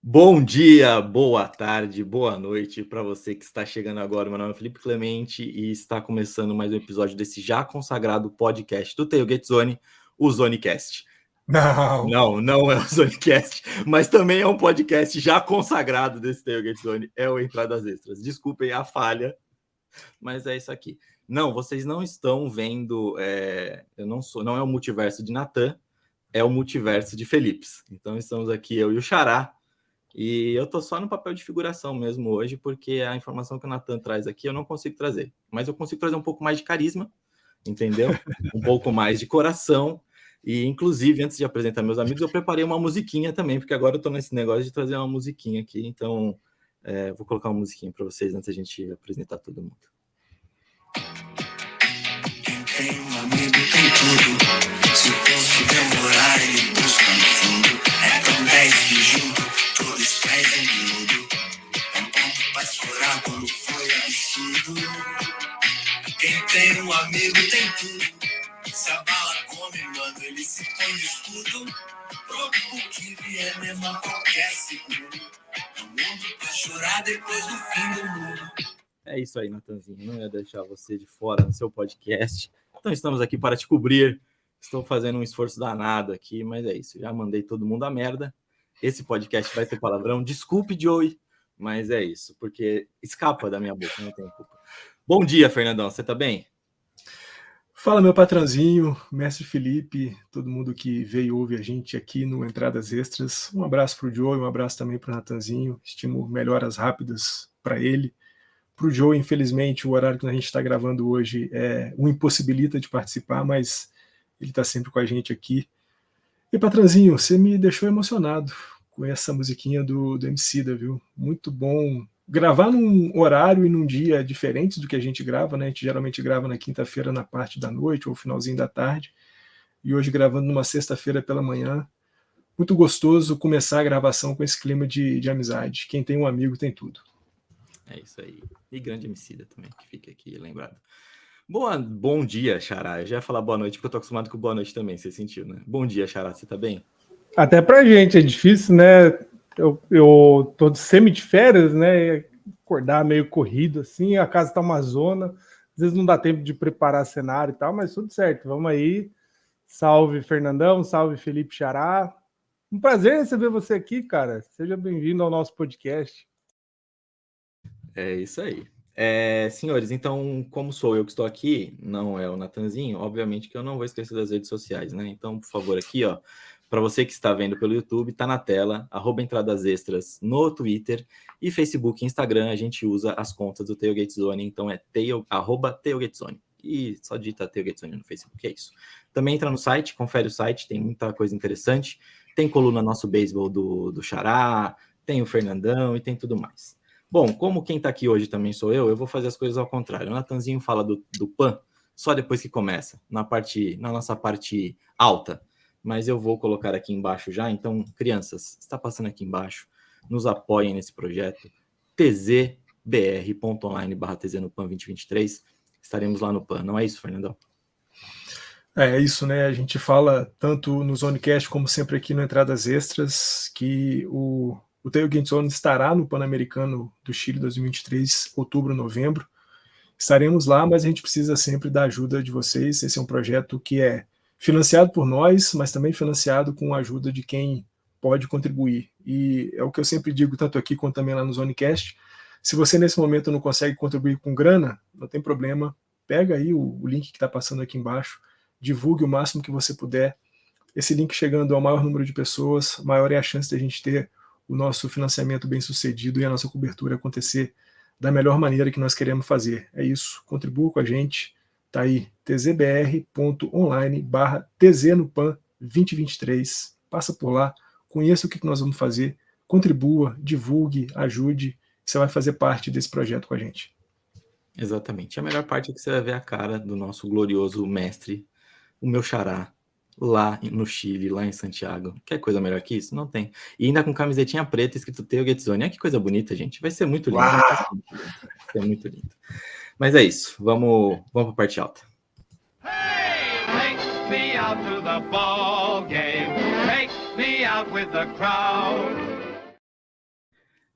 Bom dia, boa tarde, boa noite para você que está chegando agora. Meu nome é Felipe Clemente e está começando mais um episódio desse já consagrado podcast do Tailgate Zone, o Zonecast. Não. Não é o Zonecast, mas também é um podcast já consagrado desse Tailgate Zone, é o Entradas Extras. Desculpem a falha, mas é isso aqui. Não, vocês não estão vendo, não é o multiverso de Natan, é o multiverso de Felipes. Então estamos aqui, eu e o Xará. E eu tô só no papel de figuração mesmo hoje, porque a informação que o Natan traz aqui eu não consigo trazer. Mas eu consigo trazer um pouco mais de carisma, entendeu? Um pouco mais de coração. E, inclusive, antes de apresentar meus amigos, eu preparei uma musiquinha também, porque agora eu tô nesse negócio de trazer uma musiquinha aqui. Então, vou colocar uma musiquinha para vocês antes da gente apresentar todo mundo. Quem tem um amigo tem tudo. Se o posso demorar, ele busca no fundo. É tão 10 que junto, todos pés em miúdo. É um ponto pra escorar quando foi absurdo. Quem tem um amigo tem tudo. Se a bala come, mano, ele se põe de escudo. Pronto pro que vier, mesmo a qualquer segundo. É um mundo pra chorar depois do fim do mundo. É isso aí, Natanzinho. Não ia deixar você de fora no seu podcast. Então estamos aqui para te cobrir. Estou fazendo um esforço danado aqui, mas é isso. Já mandei todo mundo a merda. Esse podcast vai ter palavrão. Desculpe, Joey, mas é isso, porque escapa da minha boca, não tem culpa. Bom dia, Fernandão. Você tá bem? Fala, meu patrãozinho, mestre Felipe, todo mundo que veio e ouve a gente aqui no Entradas Extras. Um abraço pro Joe, um abraço também pro Natanzinho. Estimo melhoras rápidas para ele. Pro Joe, infelizmente, o horário que a gente está gravando hoje o impossibilita de participar, mas ele está sempre com a gente aqui. E, patrãozinho, você me deixou emocionado com essa musiquinha do Emicida, viu? Muito bom. Gravar num horário e num dia diferentes do que a gente grava, né? A gente geralmente grava na quinta-feira na parte da noite ou finalzinho da tarde. E hoje gravando numa sexta-feira pela manhã. Muito gostoso começar a gravação com esse clima de amizade. Quem tem um amigo tem tudo. É isso aí. E grande Emicida também, que fica aqui lembrado. Bom dia, Xará. Eu já ia falar boa noite, porque eu tô acostumado com boa noite também, você sentiu, né? Bom dia, Xará. Você tá bem? Até pra gente é difícil, né? Eu tô de semi de férias, né? Acordar meio corrido assim, a casa tá uma zona, às vezes não dá tempo de preparar cenário e tal, mas tudo certo, vamos aí. Salve Fernandão, salve Felipe Xará. Um prazer receber você aqui, cara. Seja bem-vindo ao nosso podcast. É isso aí. Senhores, então, como sou eu que estou aqui, não é o Natanzinho, obviamente que eu não vou esquecer das redes sociais, né? Então, por favor, aqui, ó, para você que está vendo pelo YouTube, tá na tela, @entradas extras no Twitter e Facebook e Instagram, a gente usa as contas do Tailgate Zone, então é @Tailgate Zone. E só digita Tailgate Zone no Facebook, é isso. Também entra no site, confere o site, tem muita coisa interessante. Tem coluna nosso beisebol do Xará, tem o Fernandão e tem tudo mais. Bom, como quem está aqui hoje também sou eu vou fazer as coisas ao contrário. O Natanzinho fala do PAN só depois que começa, na nossa parte alta. Mas eu vou colocar aqui embaixo já. Então, crianças, está passando aqui embaixo. Nos apoiem nesse projeto. tzbr.online/tz no PAN 2023. Estaremos lá no PAN. Não é isso, Fernandão? É isso, né? A gente fala tanto no Zonecast como sempre aqui no Entradas Extras que o Tailgate Zone estará no Pan-Americano do Chile 2023, outubro, novembro. Estaremos lá, mas a gente precisa sempre da ajuda de vocês. Esse é um projeto que é financiado por nós, mas também financiado com a ajuda de quem pode contribuir. E é o que eu sempre digo, tanto aqui quanto também lá no Zonecast. Se você nesse momento não consegue contribuir com grana, não tem problema. Pega aí o link que está passando aqui embaixo, divulgue o máximo que você puder. Esse link chegando ao maior número de pessoas, maior é a chance de a gente ter o nosso financiamento bem sucedido e a nossa cobertura acontecer da melhor maneira que nós queremos fazer. É isso, contribua com a gente, tá aí, tzbr.online/tz no PAN 2023, passa por lá, conheça o que nós vamos fazer, contribua, divulgue, ajude, você vai fazer parte desse projeto com a gente. Exatamente. A melhor parte é que você vai ver a cara do nosso glorioso mestre, o meu xará, lá no Chile, lá em Santiago. Quer coisa melhor que isso? Não tem. E ainda com camisetinha preta escrito Tailgate Zone. Olha que coisa bonita, gente. Vai ser muito lindo. Vai ser muito lindo. Mas é isso. Vamos para a parte alta. Hey, take me out to the ball game. Take me out with the crowd.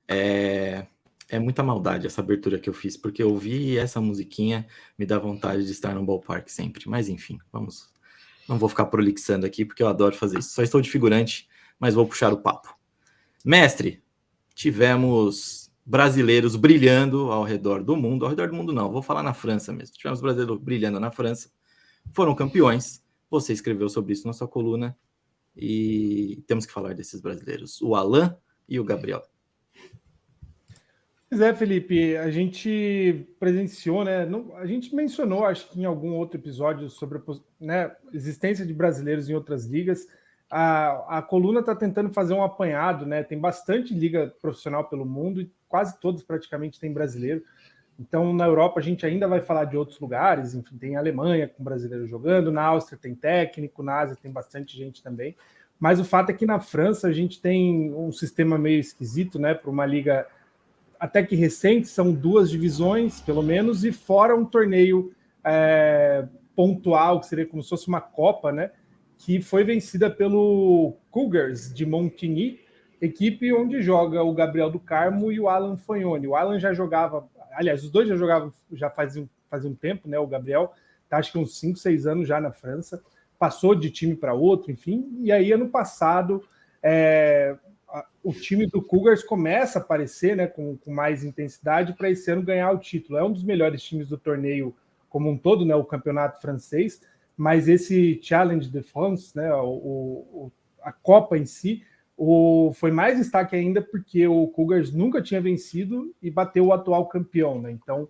É muita maldade essa abertura que eu fiz, porque eu ouvi essa musiquinha, me dá vontade de estar no ballpark sempre. Mas enfim, vamos. Não vou ficar prolixando aqui, porque eu adoro fazer isso. Só estou de figurante, mas vou puxar o papo. Mestre, tivemos brasileiros brilhando ao redor do mundo não, vou falar na França mesmo. Tivemos brasileiros brilhando na França, foram campeões. Você escreveu sobre isso na sua coluna e temos que falar desses brasileiros, o Alan e o Gabriel. Pois é, Felipe, a gente presenciou, né? A gente mencionou, acho que em algum outro episódio, sobre a existência de brasileiros em outras ligas. A coluna está tentando fazer um apanhado, né? Tem bastante liga profissional pelo mundo e quase todos praticamente têm brasileiro. Então, na Europa, a gente ainda vai falar de outros lugares. Enfim, tem a Alemanha com brasileiro jogando, na Áustria tem técnico, na Ásia tem bastante gente também. Mas o fato é que na França a gente tem um sistema meio esquisito, né? Para uma liga até que recente, são 2 divisões, pelo menos, e fora um torneio pontual, que seria como se fosse uma Copa, né? Que foi vencida pelo Cougars de Montigny, equipe onde joga o Gabriel do Carmo e o Alan Fagnoni. O Alan já jogava, aliás, os dois já jogavam já fazia um tempo, né? O Gabriel tá acho que uns 5, 6 anos já na França, passou de time para outro, enfim, e aí ano passado o time do Cougars começa a aparecer, né, com mais intensidade para esse ano ganhar o título. É um dos melhores times do torneio como um todo, né, o campeonato francês, mas esse Challenge de France, né, a Copa em si, foi mais destaque ainda porque o Cougars nunca tinha vencido e bateu o atual campeão, né? Então,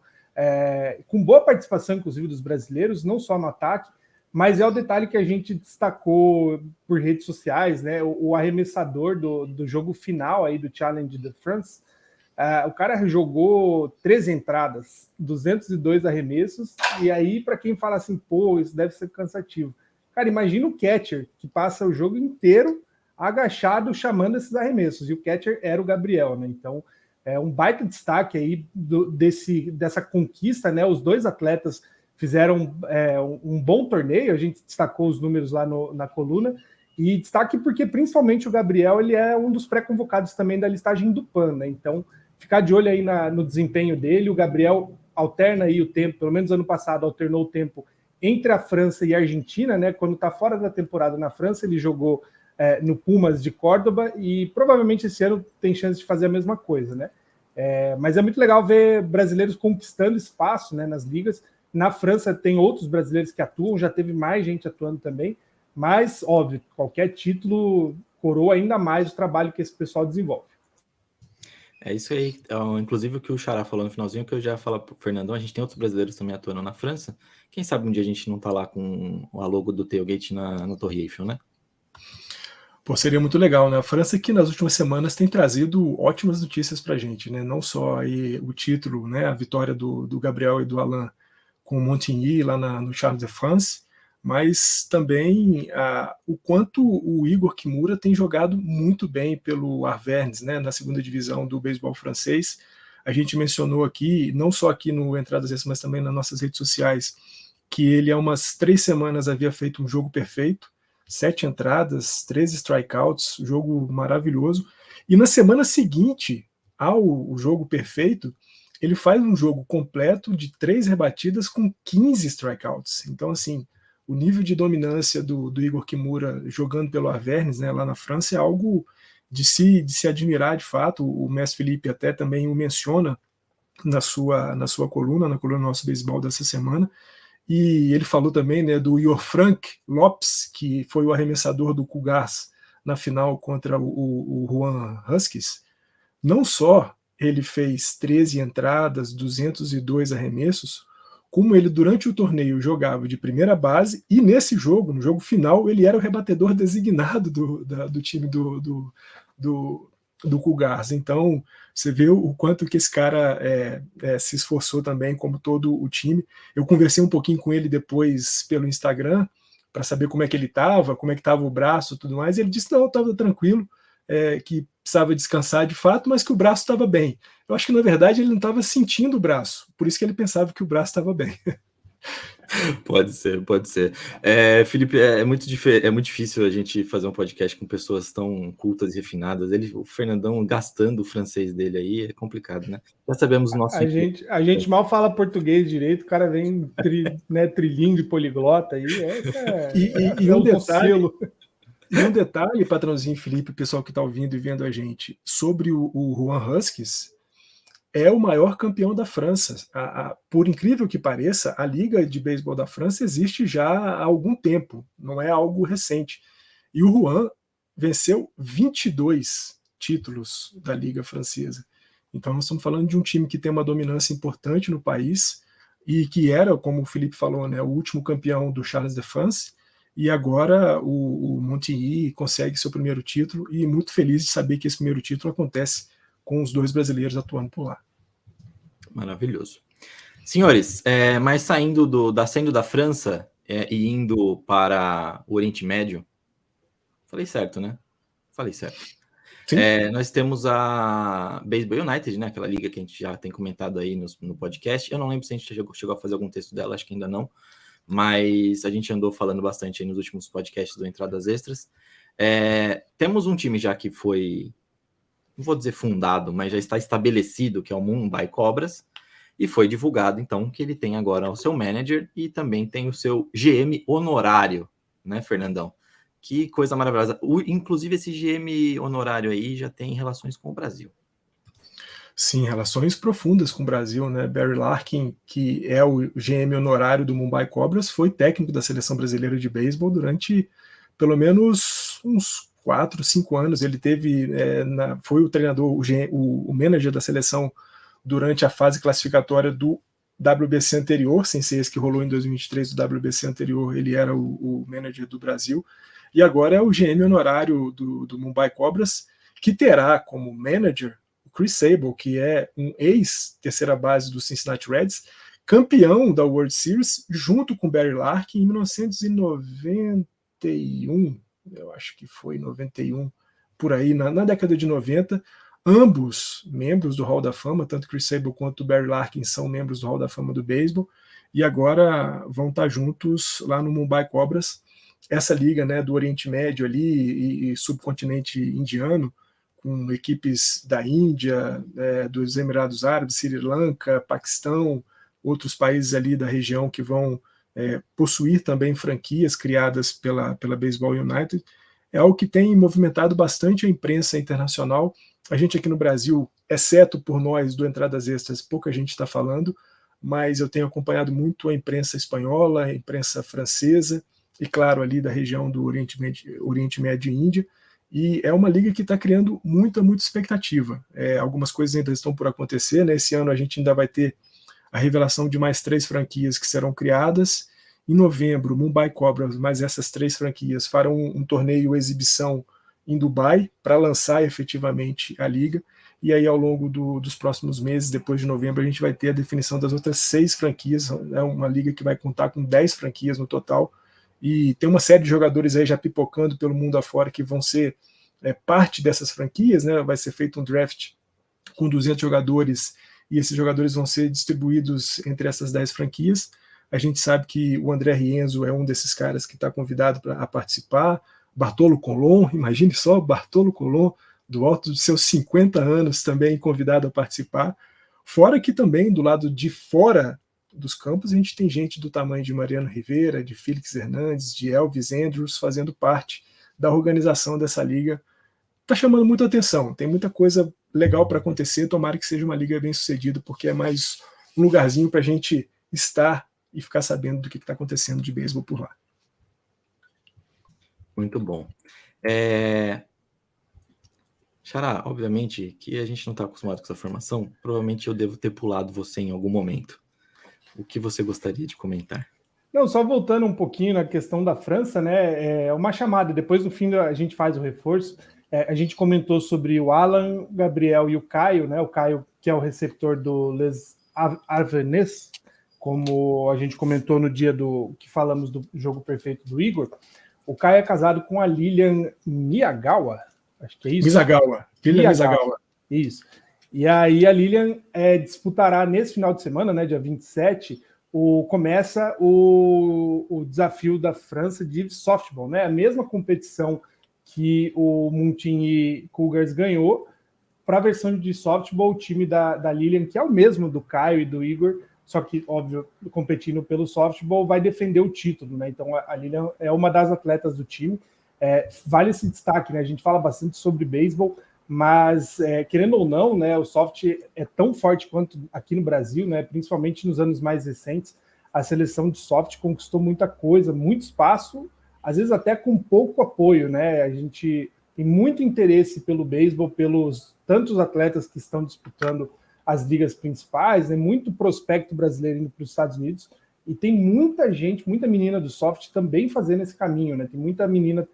com boa participação, inclusive, dos brasileiros, não só no ataque, mas é o detalhe que a gente destacou por redes sociais, né? O arremessador do jogo final aí do Challenge de France, o cara jogou 13 entradas, 202 arremessos, e aí, para quem fala assim, pô, isso deve ser cansativo. Cara, imagina o catcher que passa o jogo inteiro agachado chamando esses arremessos, e o catcher era o Gabriel, né? Então, é um baita destaque aí dessa conquista, né? Os dois atletas fizeram um bom torneio, a gente destacou os números lá na coluna, e destaque porque principalmente o Gabriel ele é um dos pré-convocados também da listagem do PAN, né? Então, ficar de olho aí no desempenho dele. O Gabriel alterna aí o tempo, pelo menos ano passado alternou o tempo entre a França e a Argentina, né? Quando está fora da temporada na França, ele jogou no Pumas de Córdoba e provavelmente esse ano tem chance de fazer a mesma coisa, né? Mas é muito legal ver brasileiros conquistando espaço, né, nas ligas. Na França tem outros brasileiros que atuam, já teve mais gente atuando também, mas, óbvio, qualquer título coroa ainda mais o trabalho que esse pessoal desenvolve. É isso aí. Inclusive o que o Xará falou no finalzinho, que eu já falo pro Fernandão, a gente tem outros brasileiros também atuando na França. Quem sabe um dia a gente não tá lá com a logo do Tailgate na Torre Eiffel, né? Pô, seria muito legal, né? A França que nas últimas semanas tem trazido ótimas notícias pra gente, né? Não só aí o título, né? A vitória do Gabriel e do Alan com o Montigny lá no Challenge de France, mas também o quanto o Igor Kimura tem jogado muito bem pelo Arvernes, né, na segunda divisão do beisebol francês. A gente mencionou aqui, não só aqui no Entradas Extras, mas também nas nossas redes sociais, que ele há umas 3 semanas havia feito um jogo perfeito, 7 entradas, 13 strikeouts, jogo maravilhoso. E na semana seguinte ao jogo perfeito, ele faz um jogo completo de 3 rebatidas com 15 strikeouts. Então, assim, o nível de dominância do Igor Kimura jogando pelo Arvernes, né, lá na França, é algo de se admirar de fato. O mestre Felipe até também o menciona na sua coluna, na coluna Nosso Beisebol dessa semana. E ele falou também, né, do Frank Lopes, que foi o arremessador do Cougars na final contra o Juan Huskies. Não só ele fez 13 entradas, 202 arremessos, como ele durante o torneio jogava de primeira base, e nesse jogo, no jogo final, ele era o rebatedor designado do time do Cougars. Então, você vê o quanto que esse cara se esforçou também, como todo o time. Eu conversei um pouquinho com ele depois pelo Instagram, para saber como é que ele estava, como é que estava o braço e tudo mais, e ele disse, não, estava tranquilo, que precisava descansar de fato, mas que o braço estava bem. Eu acho que, na verdade, ele não estava sentindo o braço, por isso que ele pensava que o braço estava bem. Pode ser, pode ser. Felipe, é muito difícil a gente fazer um podcast com pessoas tão cultas e refinadas. O Fernandão gastando o francês dele aí é complicado, né? Já sabemos o nosso... A gente mal fala português direito, o cara vem trilingue, poliglota aí. E um detalhe, patrãozinho Felipe, pessoal que está ouvindo e vendo a gente, sobre o Juan Huskes, é o maior campeão da França. Por incrível que pareça, a Liga de Beisebol da França existe já há algum tempo, não é algo recente. E o Juan venceu 22 títulos da Liga Francesa. Então nós estamos falando de um time que tem uma dominância importante no país e que era, como o Felipe falou, né, o último campeão do Charles de France, e agora o Montigny consegue seu primeiro título, e muito feliz de saber que esse primeiro título acontece com os dois brasileiros atuando por lá. Maravilhoso. Senhores, mas saindo da França e indo para o Oriente Médio, falei certo, né? Falei certo. Nós temos a Baseball United, né? Aquela liga que a gente já tem comentado aí no podcast. Eu não lembro se a gente chegou a fazer algum texto dela, acho que ainda não, mas a gente andou falando bastante aí nos últimos podcasts do Entradas Extras. Temos um time já que foi, não vou dizer fundado, mas já está estabelecido, que é o Mumbai Cobras, e foi divulgado, então, que ele tem agora o seu manager e também tem o seu GM honorário, né, Fernandão? Que coisa maravilhosa. Inclusive, esse GM honorário aí já tem relações com o Brasil. Sim, relações profundas com o Brasil, né? Barry Larkin, que é o GM honorário do Mumbai Cobras, foi técnico da seleção brasileira de beisebol durante pelo menos uns 4, 5 anos. Ele foi o treinador, o manager da seleção durante a fase classificatória do WBC anterior, sem ser esse que rolou em 2023, do WBC anterior, ele era o manager do Brasil, e agora é o GM honorário do Mumbai Cobras, que terá como manager o Chris Sable, que é um ex-terceira base do Cincinnati Reds, campeão da World Series, junto com Barry Larkin, em 1991, eu acho que foi 91, por aí, na década de 90, ambos membros do Hall da Fama, tanto Chris Sable quanto Barry Larkin são membros do Hall da Fama do beisebol, e agora vão estar juntos lá no Mumbai Cobras, essa liga, né, do Oriente Médio ali e subcontinente indiano, com equipes da Índia, dos Emirados Árabes, Sri Lanka, Paquistão, outros países ali da região que vão possuir também franquias criadas pela Baseball United, é algo que tem movimentado bastante a imprensa internacional. A gente aqui no Brasil, exceto por nós do Entradas Extras, pouca gente está falando, mas eu tenho acompanhado muito a imprensa espanhola, a imprensa francesa, e claro, ali da região do Oriente Médio e Índia, e é uma liga que está criando muita expectativa. Algumas coisas ainda estão por acontecer, né? Esse ano a gente ainda vai ter a revelação de mais 3 franquias que serão criadas. Em novembro, Mumbai Cobras, mais essas 3 franquias, farão um torneio exibição em Dubai para lançar efetivamente a liga, e aí ao longo dos próximos meses, depois de novembro, a gente vai ter a definição das outras 6 franquias. É uma liga que vai contar com 10 franquias no total, e tem uma série de jogadores aí já pipocando pelo mundo afora que vão ser parte dessas franquias, né? Vai ser feito um draft com 200 jogadores, e esses jogadores vão ser distribuídos entre essas 10 franquias. A gente sabe que o André Rienzo é um desses caras que está convidado a participar. Bartolo Colon, imagine só, Bartolo Colon, do alto dos seus 50 anos, também convidado a participar. Fora que também, do lado de fora dos campos, a gente tem gente do tamanho de Mariano Rivera, de Félix Hernandes, de Elvis Andrews, fazendo parte da organização dessa liga. Está chamando muita atenção, tem muita coisa legal para acontecer, tomara que seja uma liga bem sucedida, porque é mais um lugarzinho para a gente estar e ficar sabendo do que está acontecendo de beisebol por lá. Muito bom. Xará, obviamente que a gente não está acostumado com essa formação, provavelmente eu devo ter pulado você em algum momento. O que você gostaria de comentar? Não, só voltando um pouquinho na questão da França, né? É uma chamada, depois no fim a gente faz o reforço. A gente comentou sobre o Alan, o Gabriel e o Caio, né? O Caio, que é o receptor do Les Arvennes, como a gente comentou no dia que falamos do jogo perfeito do Igor. O Caio é casado com a Lilian Miyagawa, acho que é isso. Miyagawa. Isso. E aí a Lilian disputará nesse final de semana, né, dia 27, começa o desafio da França de softball, né? A mesma competição que o Montigny Cougars ganhou, para a versão de softball, o time da Lilian, que é o mesmo do Caio e do Igor, só que, óbvio, competindo pelo softball, vai defender o título, né? Então, a Lilian é uma das atletas do time. Vale esse destaque, né? A gente fala bastante sobre beisebol, mas, querendo ou não, né, o soft é tão forte quanto aqui no Brasil, né? Principalmente nos anos mais recentes, a seleção de soft conquistou muita coisa, muito espaço, às vezes até com pouco apoio, né? A gente tem muito interesse pelo beisebol, pelos tantos atletas que estão disputando as ligas principais, né? Muito prospecto brasileiro indo para os Estados Unidos, e tem muita gente, muita menina do soft também fazendo esse caminho, né? Tem muita menina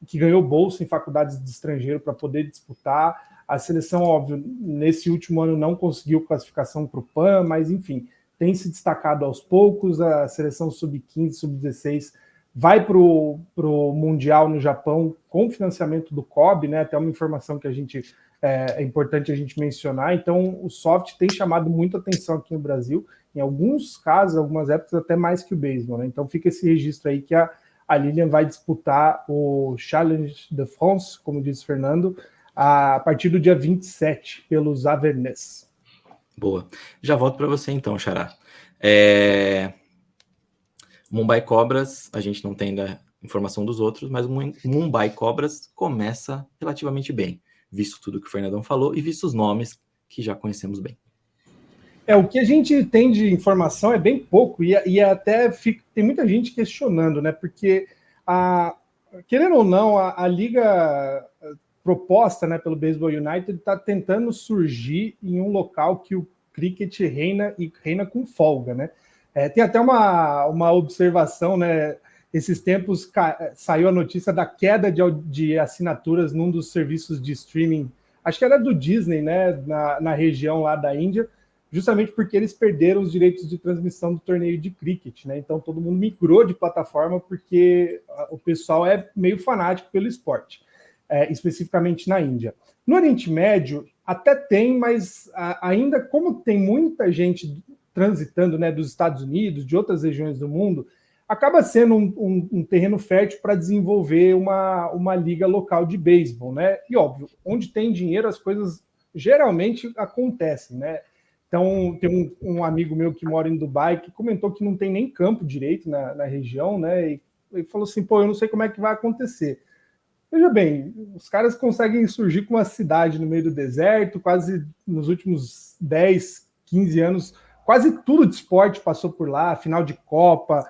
que ganhou bolsa em faculdades de estrangeiro para poder disputar. A seleção, óbvio, nesse último ano não conseguiu classificação para o PAN, mas enfim, tem se destacado aos poucos. A seleção sub-15, sub-16 vai para o Mundial no Japão com financiamento do COB, né? Até uma informação que é importante a gente mencionar. Então, o soft tem chamado muita atenção aqui no Brasil, em alguns casos, algumas épocas, até mais que o beisebol, né? Então, fica esse registro aí que a Lilian vai disputar o Challenge de France, como disse o Fernando, a partir do dia 27, pelos Avernets. Boa. Já volto para você então, Xará. Mumbai Cobras, a gente não tem ainda informação dos outros, mas o Mumbai Cobras começa relativamente bem, visto tudo que o Fernandão falou e visto os nomes que já conhecemos bem. O que a gente tem de informação é bem pouco, e até tem muita gente questionando, né? Porque, querendo ou não, a liga proposta, né, pelo Baseball United está tentando surgir em um local que o cricket reina com folga, né? Tem até uma observação, né? Esses tempos saiu a notícia da queda de assinaturas num dos serviços de streaming, acho que era do Disney, né? Na região lá da Índia, justamente porque eles perderam os direitos de transmissão do torneio de cricket, né? Então todo mundo migrou de plataforma porque o pessoal é meio fanático pelo esporte, especificamente na Índia. No Oriente Médio até tem, mas ainda como tem muita gente transitando, né, dos Estados Unidos, de outras regiões do mundo, acaba sendo um terreno fértil para desenvolver uma liga local de beisebol, né? E óbvio, onde tem dinheiro as coisas geralmente acontecem, né? Então, tem um amigo meu que mora em Dubai que comentou que não tem nem campo direito na região, né? E ele falou assim, eu não sei como é que vai acontecer. Veja bem, os caras conseguem surgir com uma cidade no meio do deserto, quase nos últimos 10, 15 anos, quase tudo de esporte passou por lá, final de Copa,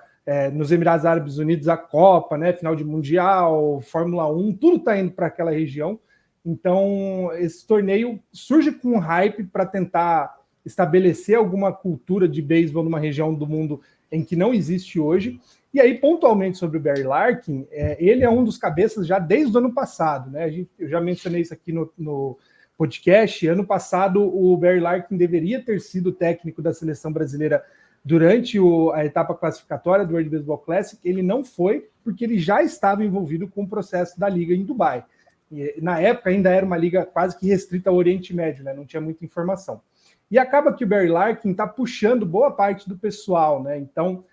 nos Emirados Árabes Unidos a Copa, né? Final de Mundial, Fórmula 1, tudo está indo para aquela região. Então, esse torneio surge com um hype para tentar estabelecer alguma cultura de beisebol numa região do mundo em que não existe hoje. E aí, pontualmente sobre o Barry Larkin, ele é um dos cabeças já desde o ano passado, né? Eu já mencionei isso aqui no podcast. Ano passado, o Barry Larkin deveria ter sido técnico da seleção brasileira durante a etapa classificatória do World Baseball Classic. Ele não foi, porque ele já estava envolvido com o processo da liga em Dubai. E, na época, ainda era uma liga quase que restrita ao Oriente Médio, né? Não tinha muita informação. E acaba que o Barry Larkin está puxando boa parte do pessoal, né? Então,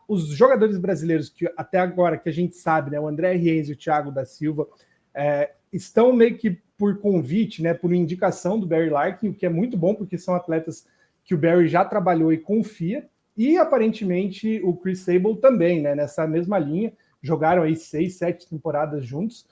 os jogadores brasileiros que até agora que a gente sabe, né? O André Rienzi e o Thiago da Silva estão meio que por convite, né? Por indicação do Barry Larkin, o que é muito bom, porque são atletas que o Barry já trabalhou e confia. E aparentemente o Chris Sable também, né? Nessa mesma linha, jogaram aí 6, 7 temporadas juntos.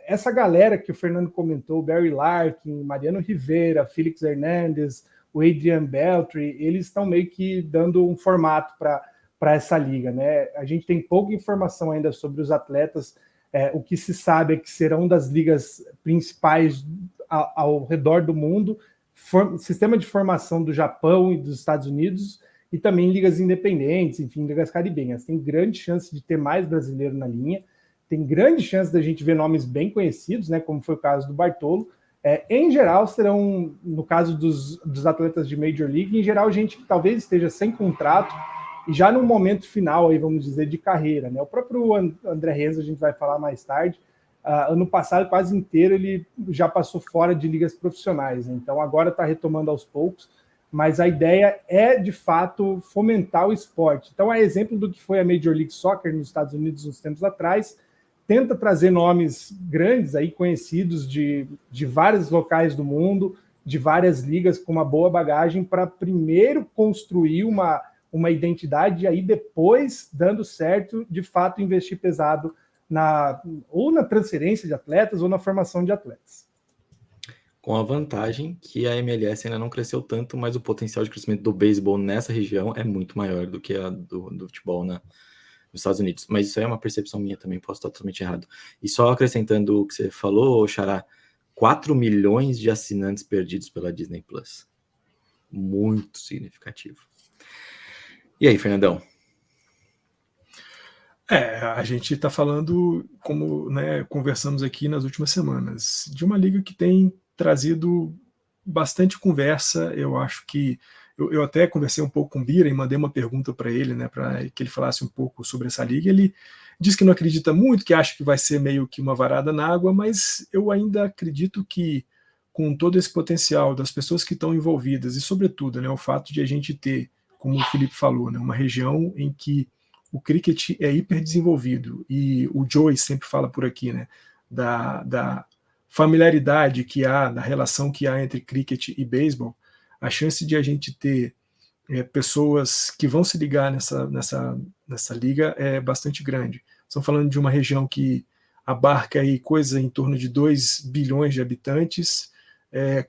Essa galera que o Fernando comentou, Barry Larkin, Mariano Rivera, Felix Hernandez, o Adrian Beltre, eles estão meio que dando um formato para essa liga, né? A gente tem pouca informação ainda sobre os atletas. O que se sabe é que serão das ligas principais ao redor do mundo, sistema de formação do Japão e dos Estados Unidos, e também ligas independentes, enfim, ligas caribenhas. Tem grande chance de ter mais brasileiro na linha. Tem grande chance da gente ver nomes bem conhecidos, né, como foi o caso do Bartolo. Em geral, serão, no caso dos atletas de Major League, em geral, gente que talvez esteja sem contrato e já no momento final, aí, vamos dizer, de carreira, né? O próprio André Renzo, a gente vai falar mais tarde, ano passado, quase inteiro, ele já passou fora de ligas profissionais, né? Então agora está retomando aos poucos. mas a ideia é, de fato, fomentar o esporte. Então, é exemplo do que foi a Major League Soccer nos Estados Unidos uns tempos atrás, tenta trazer nomes grandes, aí, conhecidos de vários locais do mundo, de várias ligas, com uma boa bagagem, para primeiro construir uma identidade e aí depois, dando certo, de fato, investir pesado ou na transferência de atletas ou na formação de atletas. Com a vantagem que a MLS ainda não cresceu tanto, mas o potencial de crescimento do beisebol nessa região é muito maior do que a do futebol nos Estados Unidos. Mas isso aí é uma percepção minha também, posso estar totalmente errado. E só acrescentando o que você falou, Xará, 4 milhões de assinantes perdidos pela Disney Plus. Muito significativo. E aí, Fernandão? A gente está falando, como, né, conversamos aqui nas últimas semanas, de uma liga que tem trazido bastante conversa. Eu acho que eu até conversei um pouco com o Bira e mandei uma pergunta para ele, né, para que ele falasse um pouco sobre essa liga. Ele disse que não acredita muito, que acha que vai ser meio que uma varada na água, mas eu ainda acredito que, com todo esse potencial das pessoas que estão envolvidas e, sobretudo, né, o fato de a gente ter, como o Felipe falou, né, uma região em que o cricket é hiperdesenvolvido, e o Joey sempre fala por aqui, né, da familiaridade que há, da relação que há entre cricket e beisebol, a chance de a gente ter pessoas que vão se ligar nessa liga é bastante grande. Estamos falando de uma região que abarca aí coisa em torno de 2 bilhões de habitantes,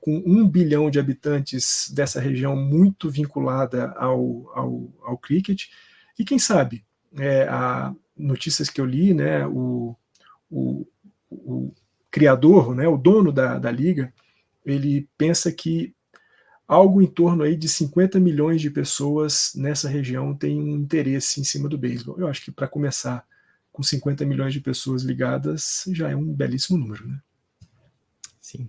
com 1 bilhão de habitantes dessa região muito vinculada ao cricket, e quem sabe, notícias que eu li, né, o criador, né, o dono da liga, ele pensa que algo em torno aí de 50 milhões de pessoas nessa região têm um interesse em cima do beisebol. Eu acho que, para começar, com 50 milhões de pessoas ligadas, já é um belíssimo número, né? Sim.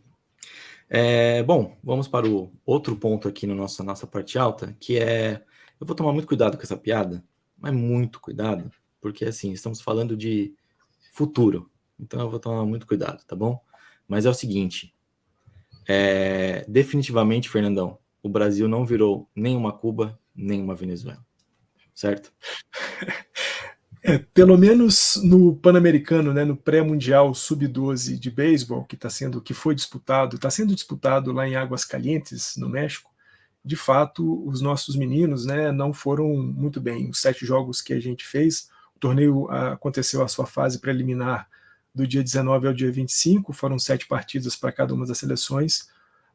Bom, vamos para o outro ponto aqui na nossa parte alta, que é... Eu vou tomar muito cuidado com essa piada, mas muito cuidado, porque, assim, estamos falando de futuro. Então eu vou tomar muito cuidado, tá bom? Mas é o seguinte... definitivamente, Fernandão, o Brasil não virou nem uma Cuba, nem uma Venezuela, certo? Pelo menos no Pan-Americano, né, no pré-mundial sub-12 de beisebol, que foi disputado, está sendo disputado lá em Águas Calientes, no México, de fato, os nossos meninos, né, não foram muito bem. Os 7 jogos que a gente fez, o torneio aconteceu a sua fase preliminar do dia 19 ao dia 25, foram 7 partidas para cada uma das seleções.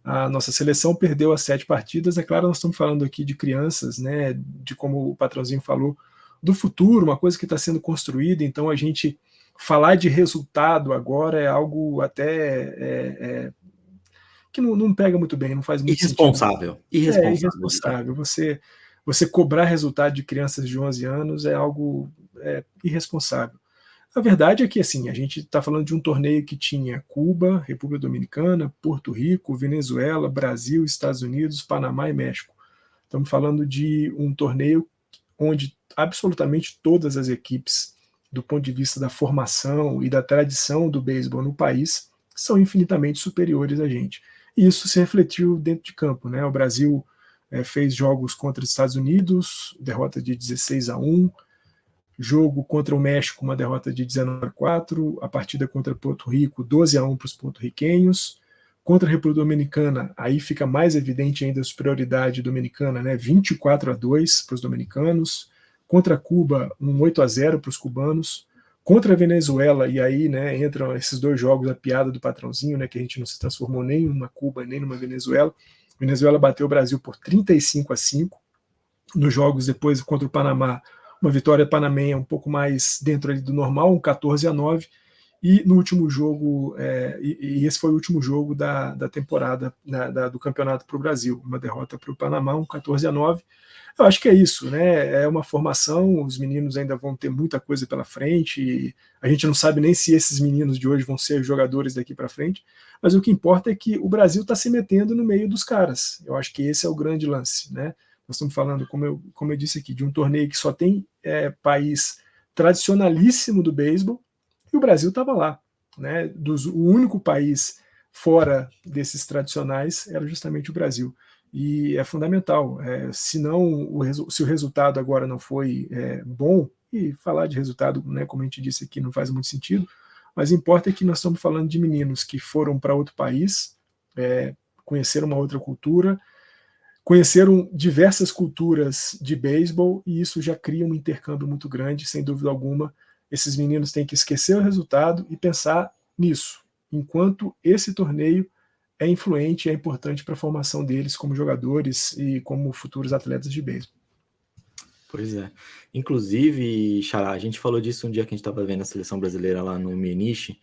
A nossa seleção perdeu as 7 partidas. É claro, nós estamos falando aqui de crianças, né, de como o patrãozinho falou, do futuro, uma coisa que está sendo construída. Então, a gente falar de resultado agora é algo até que não pega muito bem, não faz muito irresponsável. sentido. Irresponsável. Você cobrar resultado de crianças de 11 anos é algo irresponsável. A verdade é que, assim, a gente está falando de um torneio que tinha Cuba, República Dominicana, Porto Rico, Venezuela, Brasil, Estados Unidos, Panamá e México. Estamos falando de um torneio onde absolutamente todas as equipes, do ponto de vista da formação e da tradição do beisebol no país, são infinitamente superiores a gente. E isso se refletiu dentro de campo, né? O Brasil fez jogos contra os Estados Unidos, derrota de 16-1, jogo contra o México, uma derrota de 19-4, a partida contra Porto Rico, 12-1 para os porto-riquenhos, contra a República Dominicana, aí fica mais evidente ainda a superioridade dominicana, né? 24-2 para os dominicanos, contra Cuba, um 8-0 para os cubanos, contra a Venezuela, e aí, né, entram esses 2 jogos, a piada do patrãozinho, né, que a gente não se transformou nem numa Cuba, nem numa Venezuela. A Venezuela bateu o Brasil por 35-5, nos jogos depois contra o Panamá, uma vitória panamenha um pouco mais dentro ali do normal, um 14-9, e no último jogo, e esse foi o último jogo da temporada, do campeonato para o Brasil, uma derrota para o Panamá, um 14-9. Eu acho que é isso, né? É uma formação, os meninos ainda vão ter muita coisa pela frente, e a gente não sabe nem se esses meninos de hoje vão ser jogadores daqui para frente, mas o que importa é que o Brasil está se metendo no meio dos caras. Eu acho que esse é o grande lance, né? Nós estamos falando, como eu disse aqui, de um torneio que só tem país tradicionalíssimo do beisebol, e o Brasil estava lá, né? O único país fora desses tradicionais era justamente o Brasil. e é fundamental. Se o resultado agora não foi bom, e falar de resultado, né, como a gente disse aqui, não faz muito sentido, mas importa é que nós estamos falando de meninos que foram para outro país, conheceram uma outra cultura, conheceram diversas culturas de beisebol, e isso já cria um intercâmbio muito grande, sem dúvida alguma. Esses meninos têm que esquecer o resultado e pensar nisso, enquanto esse torneio é influente e é importante para a formação deles como jogadores e como futuros atletas de beisebol. Pois é. Inclusive, Xará, a gente falou disso um dia que a gente estava vendo a seleção brasileira lá no Mieniche,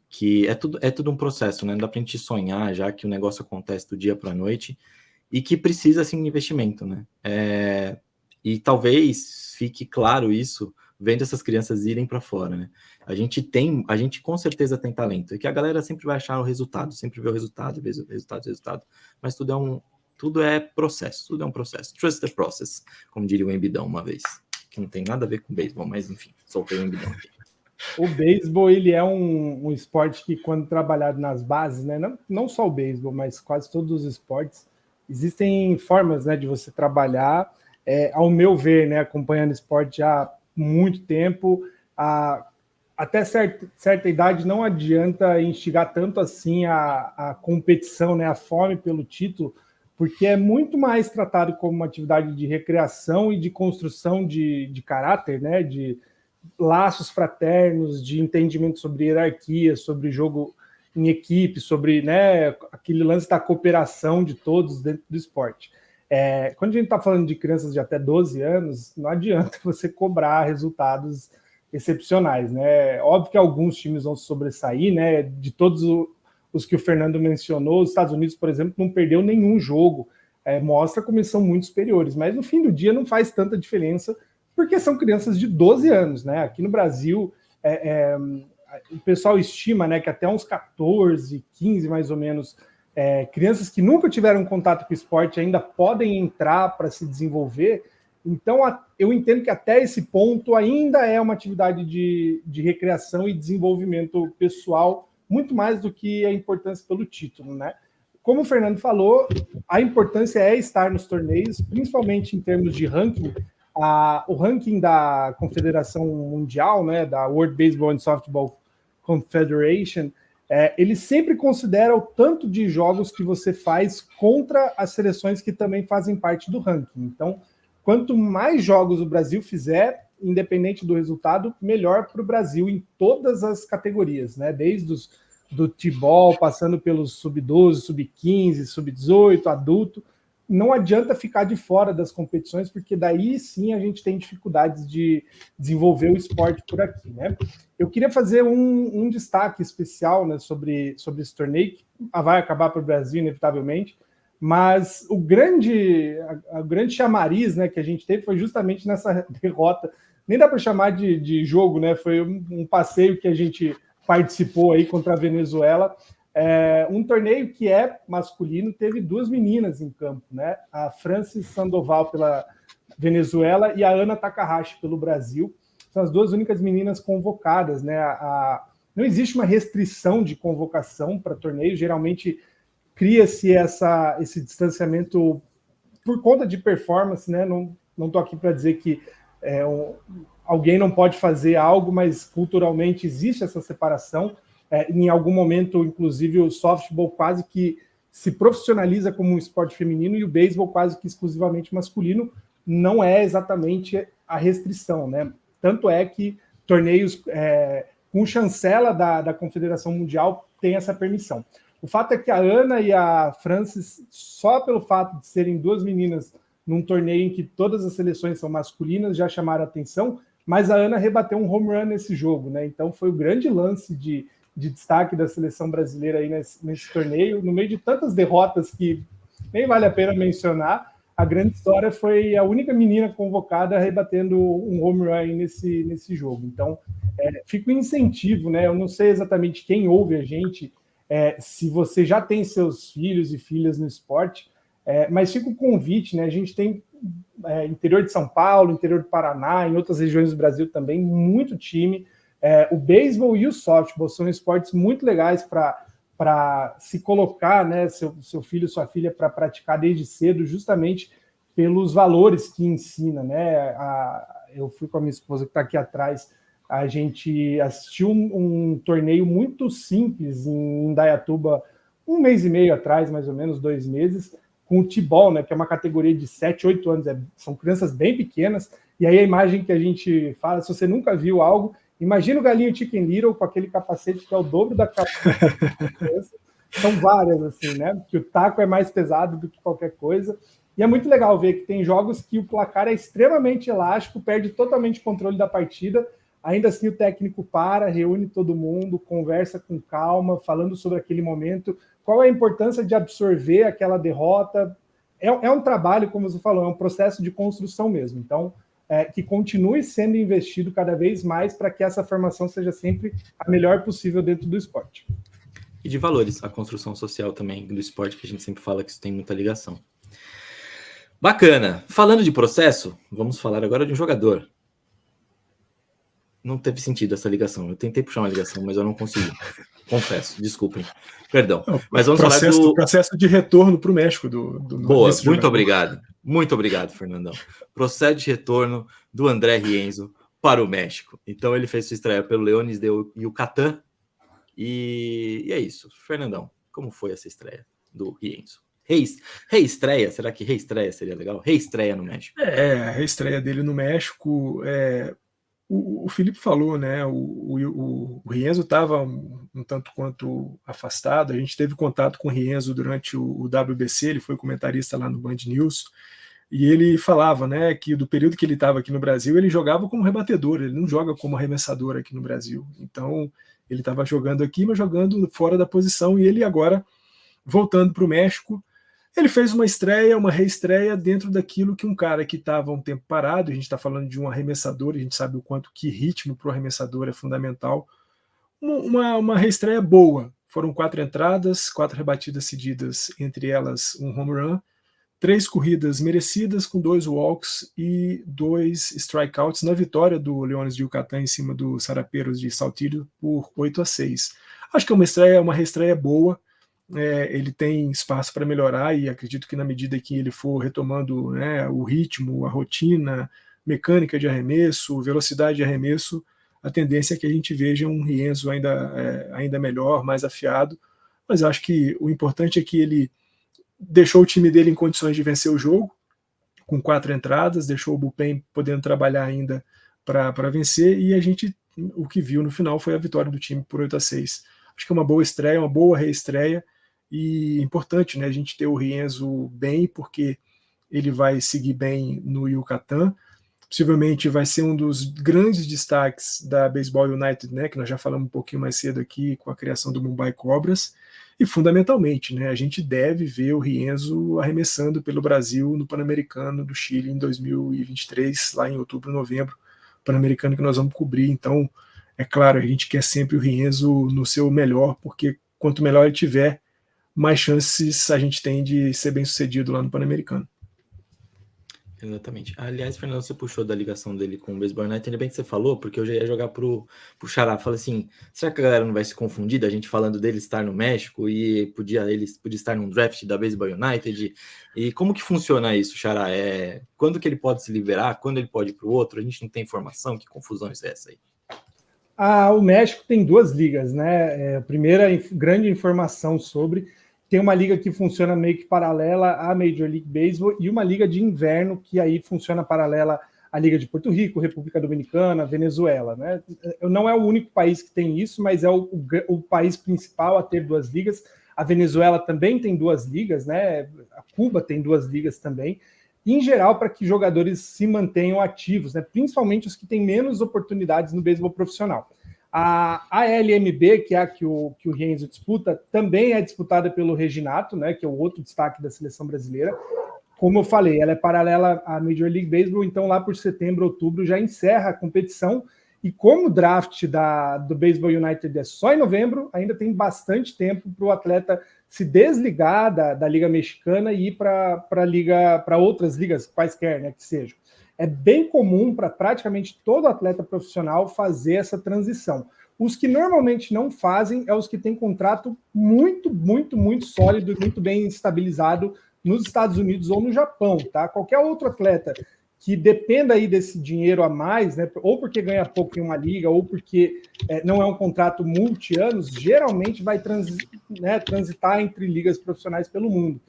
que é tudo um processo, né? Não dá para a gente sonhar já que o negócio acontece do dia para a noite e que precisa, assim, de investimento, né? E talvez fique claro isso vendo essas crianças irem para fora, né? A gente com certeza tem talento, e que a galera sempre vai achar o resultado, sempre vê o resultado, mas tudo é processo, tudo é um processo. Trust the process, como diria o Embidão uma vez, que não tem nada a ver com beisebol, mas enfim, soltei o Embidão aqui. O beisebol, ele é um esporte que, quando trabalhado nas bases, né, não só o beisebol, mas quase todos os esportes, existem formas, né, de você trabalhar. Ao meu ver, né, acompanhando esporte há muito tempo, até certa idade não adianta instigar tanto assim a competição, né, a fome pelo título, porque é muito mais tratado como uma atividade de recreação e de construção de caráter, né, de laços fraternos, de entendimento sobre hierarquia, sobre jogo em equipe, sobre, né, aquele lance da cooperação de todos dentro do esporte. Quando a gente está falando de crianças de até 12 anos, não adianta você cobrar resultados excepcionais, né? Óbvio que alguns times vão se sobressair, né? De todos os que o Fernando mencionou, os Estados Unidos, por exemplo, não perdeu nenhum jogo, mostra como eles são muito superiores, mas no fim do dia não faz tanta diferença, porque são crianças de 12 anos, né? Aqui no Brasil, o pessoal estima, né, que até uns 14, 15 mais ou menos, crianças que nunca tiveram contato com o esporte ainda podem entrar para se desenvolver. Então, eu entendo que até esse ponto ainda é uma atividade de recreação e desenvolvimento pessoal, muito mais do que a importância pelo título, né? Como o Fernando falou, a importância é estar nos torneios, principalmente em termos de ranking. O ranking da Confederação Mundial, né, da World Baseball and Softball Confederation, ele sempre considera o tanto de jogos que você faz contra as seleções que também fazem parte do ranking. Então, quanto mais jogos o Brasil fizer, independente do resultado, melhor para o Brasil em todas as categorias, né? Desde do T-ball, passando pelos sub-12, sub-15, sub-18, adulto. Não adianta ficar de fora das competições, porque daí sim a gente tem dificuldades de desenvolver o esporte por aqui, né? Eu queria fazer um destaque especial, né, sobre esse torneio, que vai acabar para o Brasil, inevitavelmente, mas o grande chamariz, né, que a gente teve foi justamente nessa derrota. Nem dá para chamar de jogo, né? Foi um passeio que a gente participou aí contra a Venezuela. Um torneio que é masculino, teve duas meninas em campo, né? A Francis Sandoval pela Venezuela e a Ana Takahashi pelo Brasil. São as duas únicas meninas convocadas, né? Não existe uma restrição de convocação para torneio, geralmente cria-se esse distanciamento por conta de performance, né? Não estou aqui para dizer que alguém não pode fazer algo, mas culturalmente existe essa separação. Em algum momento, inclusive, o softball quase que se profissionaliza como um esporte feminino e o beisebol quase que exclusivamente masculino. Não é exatamente a restrição, né? Tanto é que torneios com chancela da Confederação Mundial têm essa permissão. O fato é que a Ana e a Francis, só pelo fato de serem duas meninas num torneio em que todas as seleções são masculinas, já chamaram a atenção, mas a Ana rebateu um home run nesse jogo, né? Então foi o grande lance de destaque da seleção brasileira aí nesse torneio, no meio de tantas derrotas que nem vale a pena mencionar. A grande história foi a única menina convocada rebatendo um home run nesse jogo. Então, fica um incentivo, né? Eu não sei exatamente quem ouve a gente, se você já tem seus filhos e filhas no esporte, mas fica o convite, né? A gente tem interior de São Paulo, interior do Paraná, em outras regiões do Brasil também, muito time. O beisebol e o softball são esportes muito legais para para se colocar, né, seu filho, sua filha, para praticar desde cedo, justamente pelos valores que ensina, né? Eu fui com a minha esposa que está aqui atrás, a gente assistiu um torneio muito simples em Indaiatuba, 1 mês e meio atrás, mais ou menos, 2 meses, com o T-Ball, né, que é uma categoria de 7, 8 anos, são crianças bem pequenas, e aí a imagem que a gente fala, se você nunca viu algo, imagina o galinho Chicken Little com aquele capacete que é o dobro da criança. São várias, assim, né? Que o taco é mais pesado do que qualquer coisa. E é muito legal ver que tem jogos que o placar é extremamente elástico, perde totalmente o controle da partida. Ainda assim, o técnico para, reúne todo mundo, conversa com calma, falando sobre aquele momento, qual é a importância de absorver aquela derrota. É um trabalho, como você falou, é um processo de construção mesmo. Então, que continue sendo investido cada vez mais para que essa formação seja sempre a melhor possível dentro do esporte. E de valores, a construção social também do esporte, que a gente sempre fala que isso tem muita ligação. Bacana. Falando de processo, vamos falar agora de um jogador. Não teve sentido essa ligação. Eu tentei puxar uma ligação, mas eu não consegui. Confesso, desculpem. Perdão. Mas vamos falar do processo de retorno para o México Boa, muito jogador. Obrigado. Muito obrigado, Fernandão. Processo de retorno do André Rienzo para o México. Então ele fez sua estreia pelo Leones de Yucatán. E é isso. Fernandão, como foi essa estreia do Rienzo? Reestreia? Será que reestreia seria legal? Reestreia no México. A reestreia dele no México. O Felipe falou, né? O Rienzo estava um tanto quanto afastado. A gente teve contato com o Rienzo durante o WBC, ele foi comentarista lá no Band News, e ele falava, né, que do período que ele estava aqui no Brasil, ele jogava como rebatedor, ele não joga como arremessador aqui no Brasil. Então, ele estava jogando aqui, mas jogando fora da posição, e ele agora, voltando para o México, ele fez uma estreia, uma reestreia dentro daquilo que um cara que estava um tempo parado, a gente está falando de um arremessador, a gente sabe o quanto que ritmo para o arremessador é fundamental, uma reestreia boa. Foram 4 entradas, 4 rebatidas cedidas, entre elas um home run, 3 corridas merecidas com 2 walks e 2 strikeouts na vitória do Leones de Yucatán em cima do Saraperos de Saltillo por 8-6. Acho que é uma reestreia boa. Ele tem espaço para melhorar e acredito que na medida que ele for retomando, né, o ritmo, a rotina, mecânica de arremesso, velocidade de arremesso, a tendência é que a gente veja um Rienzo ainda melhor, mais afiado, mas acho que o importante é que ele deixou o time dele em condições de vencer o jogo, com 4 entradas, deixou o bullpen podendo trabalhar ainda para vencer, e o que viu no final foi a vitória do time por 8-6. Acho que é uma boa estreia, uma boa reestreia, e importante, né, a gente ter o Rienzo bem, porque ele vai seguir bem no Yucatán, possivelmente vai ser um dos grandes destaques da Baseball United, né, que nós já falamos um pouquinho mais cedo aqui com a criação do Mumbai Cobras, e fundamentalmente, né, a gente deve ver o Rienzo arremessando pelo Brasil no Pan-Americano do Chile em 2023, lá em outubro, novembro, Pan-Americano que nós vamos cobrir. Então, é claro, a gente quer sempre o Rienzo no seu melhor, porque quanto melhor ele tiver, mais chances a gente tem de ser bem sucedido lá no Pan-Americano. Exatamente. Aliás, Fernando, você puxou da ligação dele com o Baseball United, ainda bem que você falou, porque eu já ia jogar pro Xará. Falei assim, será que a galera não vai se confundir da gente falando dele estar no México e ele podia estar num draft da Baseball United? E como que funciona isso, Xará? Quando que ele pode se liberar? Quando ele pode ir pro outro? A gente não tem informação? Que confusão é essa aí? O México tem 2 ligas, né? A primeira grande informação tem uma liga que funciona meio que paralela à Major League Baseball e uma liga de inverno que aí funciona paralela à Liga de Porto Rico, República Dominicana, Venezuela, né? Não é o único país que tem isso, mas é o país principal a ter 2 ligas. A Venezuela também tem 2 ligas, né? A Cuba tem 2 ligas também. Em geral, para que jogadores se mantenham ativos, né? Principalmente os que têm menos oportunidades no beisebol profissional. A ALMB, que é a que o Rienzo disputa, também é disputada pelo Reginato, né, que é o outro destaque da seleção brasileira. Como eu falei, ela é paralela à Major League Baseball, então lá por setembro, outubro já encerra a competição. E como o draft do Baseball United é só em novembro, ainda tem bastante tempo para o atleta se desligar da Liga Mexicana e ir para outras ligas, quaisquer, né, que sejam. É bem comum para praticamente todo atleta profissional fazer essa transição. Os que normalmente não fazem é os que têm contrato muito, muito, muito sólido, muito bem estabilizado nos Estados Unidos ou no Japão, tá? Qualquer outro atleta que dependa aí desse dinheiro a mais, né, ou porque ganha pouco em uma liga, ou porque não é um contrato multi-anos, geralmente vai transitar entre ligas profissionais pelo mundo.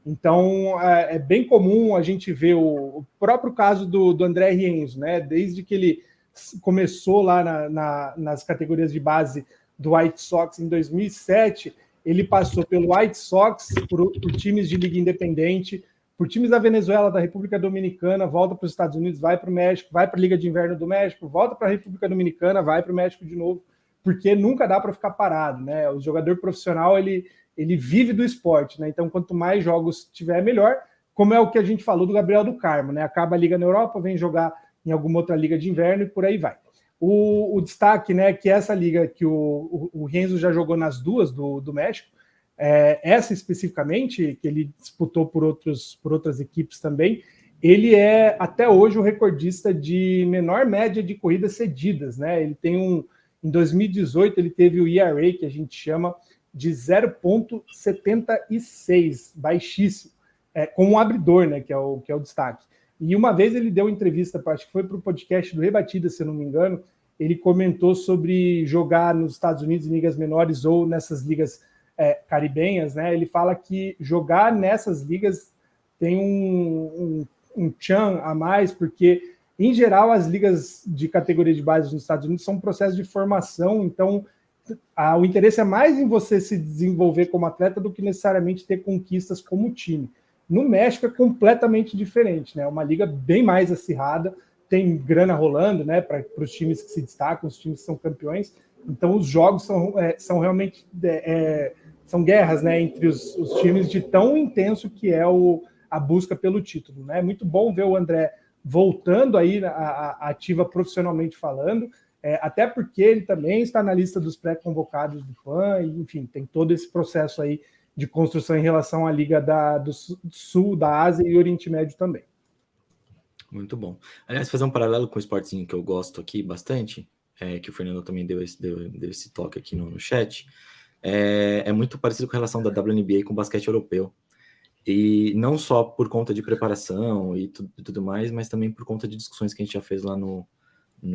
Então, é bem comum a gente ver o próprio caso do André Rienzo, né? Desde que ele começou lá nas categorias de base do White Sox em 2007, ele passou pelo White Sox, por times de liga independente, por times da Venezuela, da República Dominicana, volta para os Estados Unidos, vai para o México, vai para a Liga de Inverno do México, volta para a República Dominicana, vai para o México de novo, porque nunca dá para ficar parado, né? O jogador profissional, ele vive do esporte, né? Então, quanto mais jogos tiver, melhor, como é o que a gente falou do Gabriel do Carmo, né? Acaba a Liga na Europa, vem jogar em alguma outra liga de inverno e por aí vai. O destaque, né, que essa liga que o Renzo já jogou nas duas do México, essa especificamente, que ele disputou por outras equipes também, ele é até hoje o recordista de menor média de corridas cedidas, né? Ele tem em 2018 ele teve o ERA, que a gente chama de 0,76, baixíssimo, como um abridor, né, que é o destaque. E uma vez ele deu entrevista, acho que foi para o podcast do Rebatida, se eu não me engano, ele comentou sobre jogar nos Estados Unidos em ligas menores ou nessas ligas caribenhas, né? Ele fala que jogar nessas ligas tem um tchan a mais, porque, em geral, as ligas de categoria de base nos Estados Unidos são um processo de formação, então o interesse é mais em você se desenvolver como atleta do que necessariamente ter conquistas como time. No México é completamente diferente, né? Uma liga bem mais acirrada, tem grana rolando, né? Para os times que se destacam, os times que são campeões. Então os jogos são realmente são guerras, né? Entre os times, de tão intenso que é a busca pelo título, né? É muito bom ver o André voltando aí a ativa profissionalmente falando, até porque ele também está na lista dos pré-convocados do PAN, e, enfim, tem todo esse processo aí de construção em relação à Liga do Sul, da Ásia e Oriente Médio também. Muito bom. Aliás, fazer um paralelo com o esportezinho que eu gosto aqui bastante, que o Fernando também deu esse toque aqui no chat, é muito parecido com a relação da WNBA com o basquete europeu. E não só por conta de preparação e tudo mais, mas também por conta de discussões que a gente já fez lá no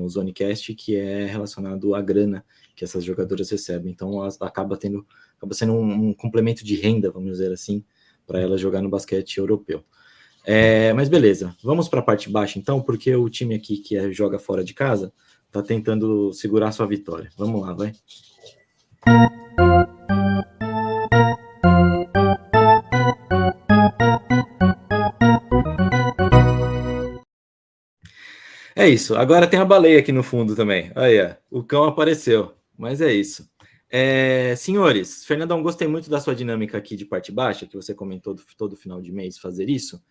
Zonecast, que é relacionado à grana que essas jogadoras recebem. Então, acaba sendo um complemento de renda, vamos dizer assim, para elas jogar no basquete europeu. Mas beleza, vamos para a parte baixa então, porque o time aqui que joga fora de casa está tentando segurar sua vitória. Vamos lá, vai. É isso, agora tem a baleia aqui no fundo também. Aí, o cão apareceu, mas é isso. Senhores, Fernandão, gostei muito da sua dinâmica aqui de parte baixa, que você comentou todo final de mês fazer isso.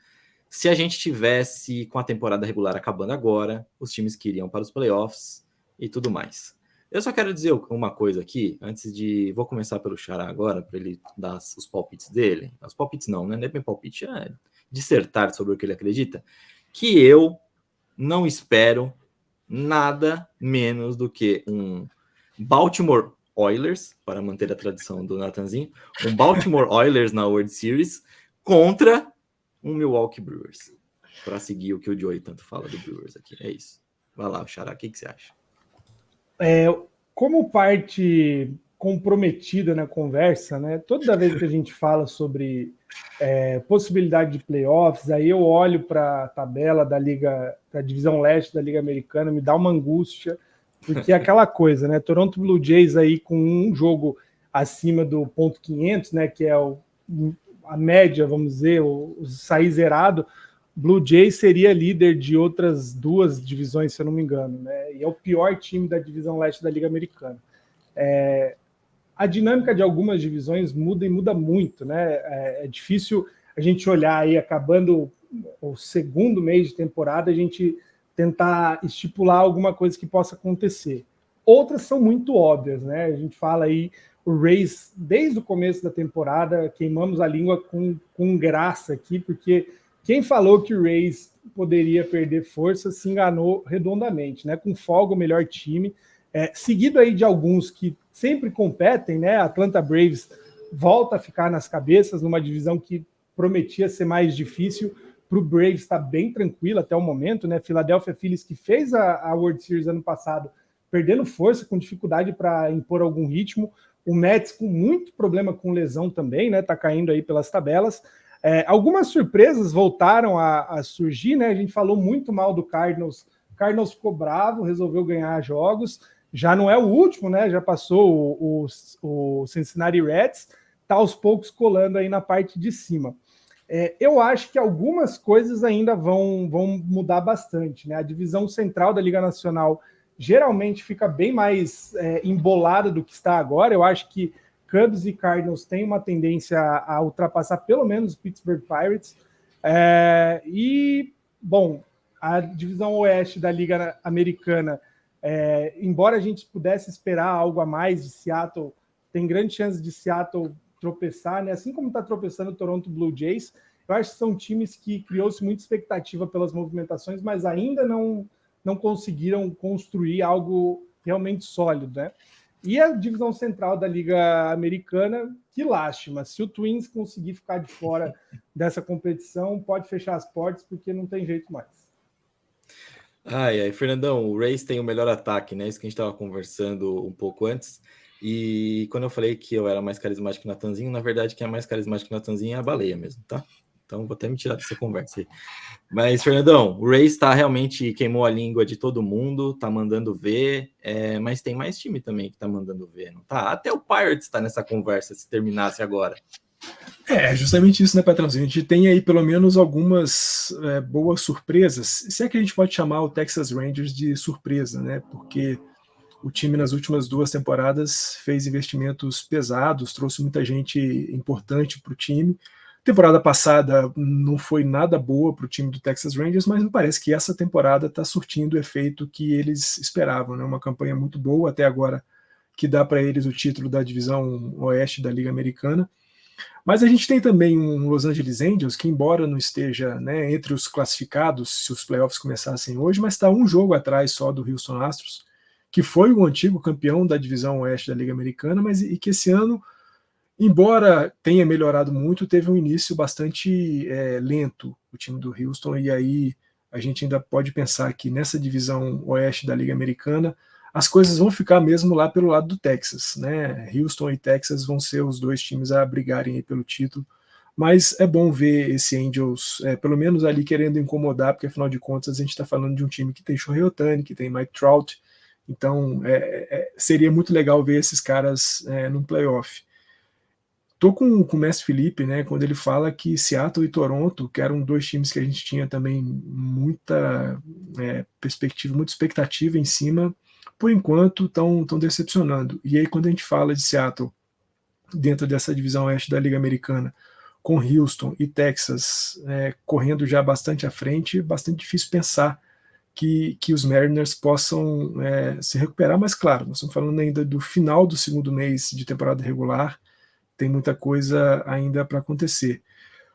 Se a gente tivesse com a temporada regular acabando agora, os times que iriam para os playoffs e tudo mais. Eu só quero dizer uma coisa aqui, antes de... Vou começar pelo Xará agora, para ele dar os palpites dele. Os palpites não, né? Não é bem palpite, é dissertar sobre o que ele acredita. Que eu não espero nada menos do que um Baltimore Oilers, para manter a tradição do Natanzinho, um Baltimore Oilers na World Series contra um Milwaukee Brewers, para seguir o que o Joey tanto fala do Brewers aqui. É isso. Vai lá, Xará, o que você acha? Como parte comprometida na conversa, né? Toda vez que a gente fala sobre possibilidade de playoffs, aí eu olho para a tabela da Liga, da Divisão Leste da Liga Americana, me dá uma angústia, porque é aquela coisa, né? Toronto Blue Jays aí com um jogo acima do ponto 500, né? Que é a média, vamos dizer, o sair zerado. Blue Jays seria líder de outras duas divisões, se eu não me engano, né? E é o pior time da Divisão Leste da Liga Americana. A dinâmica de algumas divisões muda e muda muito, né? É difícil a gente olhar aí, acabando o segundo mês de temporada, a gente tentar estipular alguma coisa que possa acontecer. Outras são muito óbvias, né? A gente fala aí, o Rays, desde o começo da temporada, queimamos a língua com graça aqui, porque quem falou que o Rays poderia perder força se enganou redondamente, né? Com folga, o melhor time. seguido aí de alguns que sempre competem, né? Atlanta Braves volta a ficar nas cabeças numa divisão que prometia ser mais difícil. Para o Braves está bem tranquilo até o momento, né? Philadelphia Phillies, que fez a World Series ano passado, perdendo força, com dificuldade para impor algum ritmo. O Mets com muito problema com lesão também, né? Tá caindo aí pelas tabelas. Algumas surpresas voltaram a surgir, né? A gente falou muito mal do Cardinals. O Cardinals ficou bravo, resolveu ganhar jogos. Já não é o último, né? Já passou o Cincinnati Reds, tá aos poucos colando aí na parte de cima. Eu acho que algumas coisas ainda vão mudar bastante, né? A divisão central da Liga Nacional geralmente fica bem mais embolada do que está agora. Eu acho que Cubs e Cardinals têm uma tendência a ultrapassar pelo menos o Pittsburgh Pirates. Bom, a divisão oeste da Liga Americana, embora a gente pudesse esperar algo a mais de Seattle, tem grande chance de Seattle tropeçar, né? Assim como está tropeçando o Toronto Blue Jays. Eu acho que são times que criou-se muita expectativa pelas movimentações, mas ainda não conseguiram construir algo realmente sólido, né? E a divisão central da Liga Americana, que lástima. Se o Twins conseguir ficar de fora dessa competição, pode fechar as portas, porque não tem jeito mais. Fernandão, o Rays tem o melhor ataque, né? Isso que a gente estava conversando um pouco antes. E quando eu falei que eu era mais carismático que o Natanzinho, na verdade, quem é mais carismático que o Natanzinho é a baleia mesmo, tá? Então vou até me tirar dessa conversa aí. Mas, Fernandão, o Rays realmente queimou a língua de todo mundo, tá mandando ver, mas tem mais time também que tá mandando ver, não tá? Até o Pirates tá nessa conversa, se terminasse agora. Justamente isso, né, Patrãozinho? A gente tem aí pelo menos algumas boas surpresas, se é que a gente pode chamar o Texas Rangers de surpresa, né? Porque o time nas últimas 2 temporadas fez investimentos pesados, trouxe muita gente importante para o time. Temporada passada não foi nada boa para o time do Texas Rangers, mas me parece que essa temporada está surtindo o efeito que eles esperavam, né? Uma campanha muito boa até agora, que dá para eles o título da divisão oeste da Liga Americana. Mas a gente tem também um Los Angeles Angels que, embora não esteja, né, entre os classificados se os playoffs começassem hoje, mas está um jogo atrás só do Houston Astros, que foi o antigo campeão da divisão oeste da Liga Americana, mas que esse ano, embora tenha melhorado muito, teve um início bastante lento, o time do Houston, e aí a gente ainda pode pensar que nessa divisão oeste da Liga Americana as coisas vão ficar mesmo lá pelo lado do Texas, né? Houston e Texas vão ser os 2 times a brigarem aí pelo título, mas é bom ver esse Angels, pelo menos ali querendo incomodar, porque afinal de contas a gente está falando de um time que tem Shohei Ohtani, que tem Mike Trout, então seria muito legal ver esses caras no playoff. Tô com o Mestre Felipe, né, quando ele fala que Seattle e Toronto, que eram 2 times que a gente tinha também muita perspectiva, muita expectativa em cima, por enquanto estão decepcionando. E aí quando a gente fala de Seattle, dentro dessa divisão oeste da Liga Americana, com Houston e Texas correndo já bastante à frente, bastante difícil pensar que os Mariners possam se recuperar, mas claro, nós estamos falando ainda do final do segundo mês de temporada regular, tem muita coisa ainda para acontecer.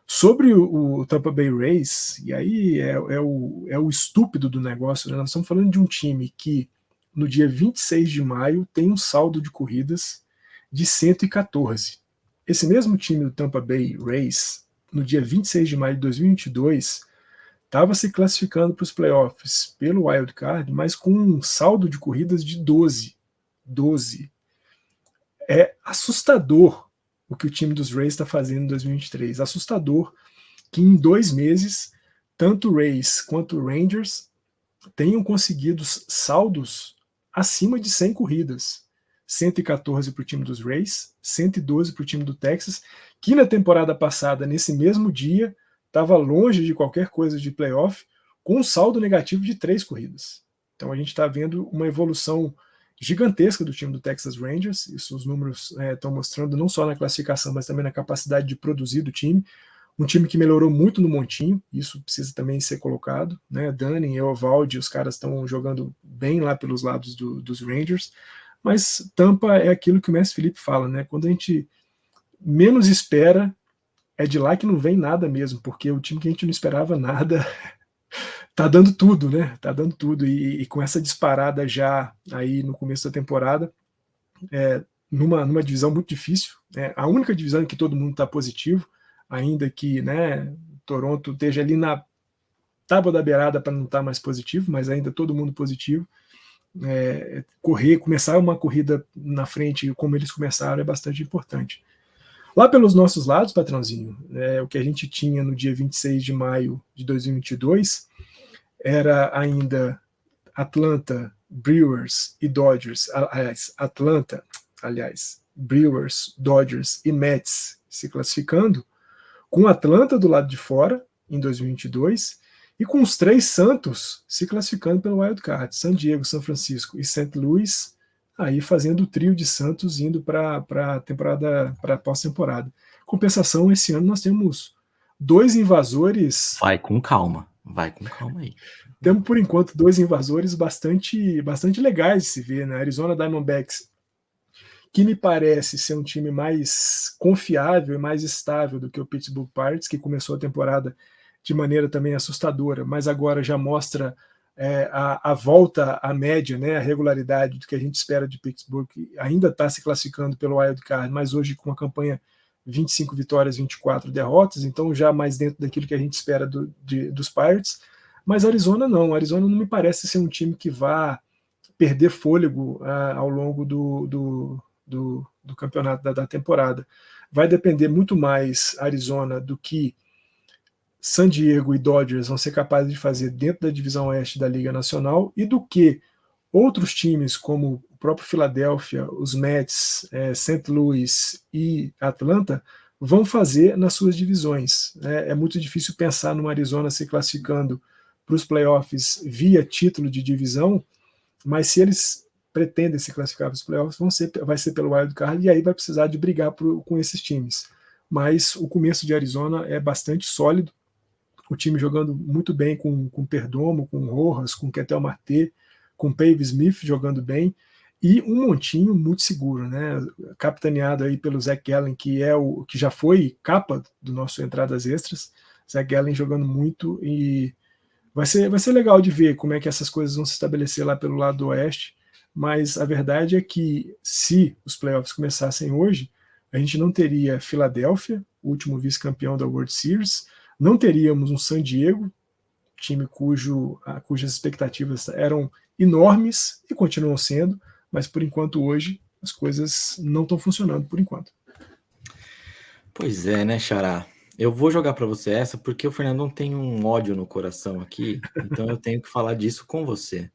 Sobre o Tampa Bay Rays, e aí é o estúpido do negócio, né? Nós estamos falando de um time que no dia 26 de maio tem um saldo de corridas de 114. Esse mesmo time do Tampa Bay Rays, no dia 26 de maio de 2022, estava se classificando para os playoffs pelo Wild Card, mas com um saldo de corridas de 12. É assustador o que o time dos Rays está fazendo em 2023. Assustador que em 2 meses, tanto Rays quanto Rangers tenham conseguido saldos acima de 100 corridas. 114 para o time dos Rays, 112 para o time do Texas, que na temporada passada, nesse mesmo dia, estava longe de qualquer coisa de playoff, com um saldo negativo de 3 corridas. Então a gente está vendo uma evolução gigantesca do time do Texas Rangers, isso os números estão mostrando não só na classificação, mas também na capacidade de produzir do time. Um time que melhorou muito no montinho, isso precisa também ser colocado, né? Dunning, Eovaldi, os caras estão jogando bem lá pelos lados dos Rangers, mas Tampa é aquilo que o Mestre Felipe fala, né? Quando a gente menos espera, é de lá que não vem nada mesmo, porque o time que a gente não esperava nada tá dando tudo, né? Tá dando tudo. E com essa disparada já aí no começo da temporada, numa divisão muito difícil, né? A única divisão em que todo mundo está positivo, ainda que, né, Toronto esteja ali na tábua da beirada para não estar mais positivo, mas ainda todo mundo positivo. Começar uma corrida na frente como eles começaram é bastante importante. Lá pelos nossos lados, patrãozinho, o que a gente tinha no dia 26 de maio de 2022 era ainda Atlanta, Brewers e Dodgers, Brewers, Dodgers e Mets se classificando, com Atlanta do lado de fora em 2022 e com os 3 Santos se classificando pelo Wild Card, San Diego, São Francisco e St. Louis, aí fazendo o trio de Santos indo para a temporada, para pós-temporada. Compensação, esse ano nós temos 2 invasores. Vai com calma aí. Temos, por enquanto, 2 invasores bastante legais de se ver, né? Arizona Diamondbacks, que me parece ser um time mais confiável e mais estável do que o Pittsburgh Pirates, que começou a temporada de maneira também assustadora, mas agora já mostra a volta à média, né, a regularidade do que a gente espera de Pittsburgh, que ainda está se classificando pelo Wild Card, mas hoje com a campanha 25 vitórias, 24 derrotas, então já mais dentro daquilo que a gente espera dos Pirates. Mas Arizona não me parece ser um time que vá perder fôlego ao longo do campeonato da temporada. Vai depender muito mais Arizona do que San Diego e Dodgers vão ser capazes de fazer dentro da divisão oeste da Liga Nacional e do que outros times como o próprio Philadelphia, os Mets, St. Louis e Atlanta vão fazer nas suas divisões. É muito difícil pensar no Arizona se classificando para os playoffs via título de divisão, mas se eles pretendem se classificar para os playoffs, vai ser pelo Wild Card e aí vai precisar de brigar com esses times. Mas o começo de Arizona é bastante sólido, o time jogando muito bem com Perdomo, com Rojas, com Ketel Marte, com Pave Smith jogando bem, e um montinho muito seguro, né? Capitaneado aí pelo Zach Gallen, que já foi capa do nosso Entradas Extras. Zach Gallen jogando muito, e vai ser legal de ver como é que essas coisas vão se estabelecer lá pelo lado do oeste, mas a verdade é que se os playoffs começassem hoje, a gente não teria Filadélfia, o último vice-campeão da World Series, não teríamos um San Diego, time cujas expectativas eram enormes e continuam sendo, mas por enquanto hoje as coisas não estão funcionando por enquanto. Pois é, né, Xará? Eu vou jogar para você essa porque o Fernandão tem um ódio no coração aqui, então eu tenho que falar disso com você.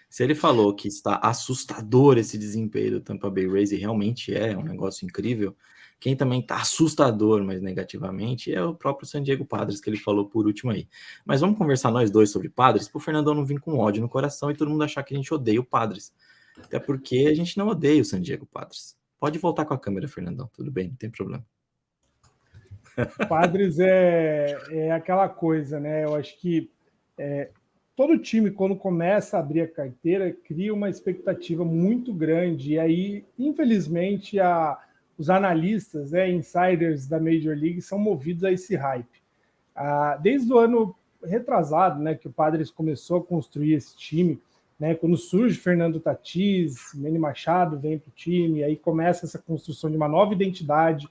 Se ele falou que está assustador esse desempenho do Tampa Bay Rays, e realmente é um negócio incrível, quem também está assustador, mas negativamente, é o próprio San Diego Padres, que ele falou por último aí. Mas vamos conversar nós dois sobre Padres, para o Fernandão não vir com ódio no coração e todo mundo achar que a gente odeia o Padres. Até porque a gente não odeia o San Diego Padres. Pode voltar com a câmera, Fernandão, tudo bem, não tem problema. Padres é aquela coisa, né? Eu acho que todo time, quando começa a abrir a carteira, cria uma expectativa muito grande. E aí, infelizmente, os analistas, insiders da Major League, são movidos a esse hype. Desde o ano retrasado, né, que o Padres começou a construir esse time, né, quando surge Fernando Tatis, Manny Machado vem para o time, aí começa essa construção de uma nova identidade.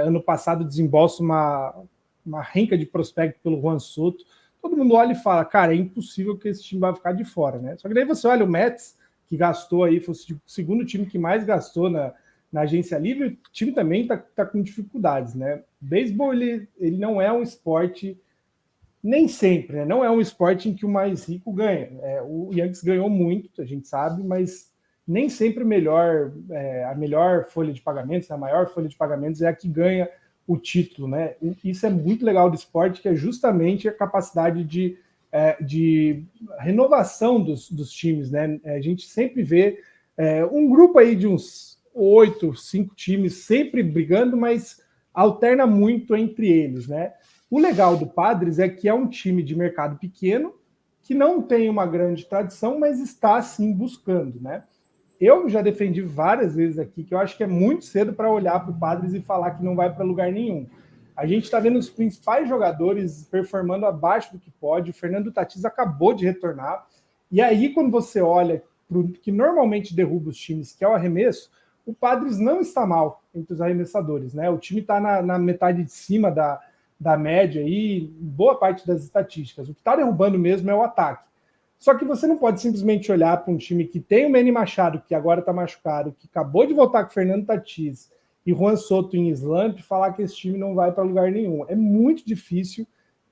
Ano passado desembolsa uma renca de prospecto pelo Juan Soto. Todo mundo olha e fala, cara, é impossível que esse time vai ficar de fora, né? Só que daí você olha o Mets, que gastou aí, foi o segundo time que mais gastou na agência livre, o time também está com dificuldades, né? O beisebol, ele não é um esporte, nem sempre, né? Não é um esporte em que o mais rico ganha. O Yankees ganhou muito, a gente sabe, mas nem sempre a melhor folha de pagamentos, a maior folha de pagamentos é a que ganha o título, né? Isso é muito legal do esporte, que é justamente a capacidade de renovação dos times, né? A gente sempre vê um grupo aí de uns 8, 5 times sempre brigando, mas alterna muito entre eles, né? O legal do Padres é que é um time de mercado pequeno, que não tem uma grande tradição, mas está, sim, buscando, né? Eu já defendi várias vezes aqui que eu acho que é muito cedo para olhar para o Padres e falar que não vai para lugar nenhum. A gente está vendo os principais jogadores performando abaixo do que pode. O Fernando Tatis acabou de retornar. E aí, quando você olha para o que normalmente derruba os times, que é o arremesso, o Padres não está mal entre os arremessadores, né? O time está na metade de cima da média aí, boa parte das estatísticas. O que está derrubando mesmo é o ataque. Só que você não pode simplesmente olhar para um time que tem o Manny Machado, que agora está machucado, que acabou de voltar com o Fernando Tatis e Juan Soto em slump, e falar que esse time não vai para lugar nenhum. É muito difícil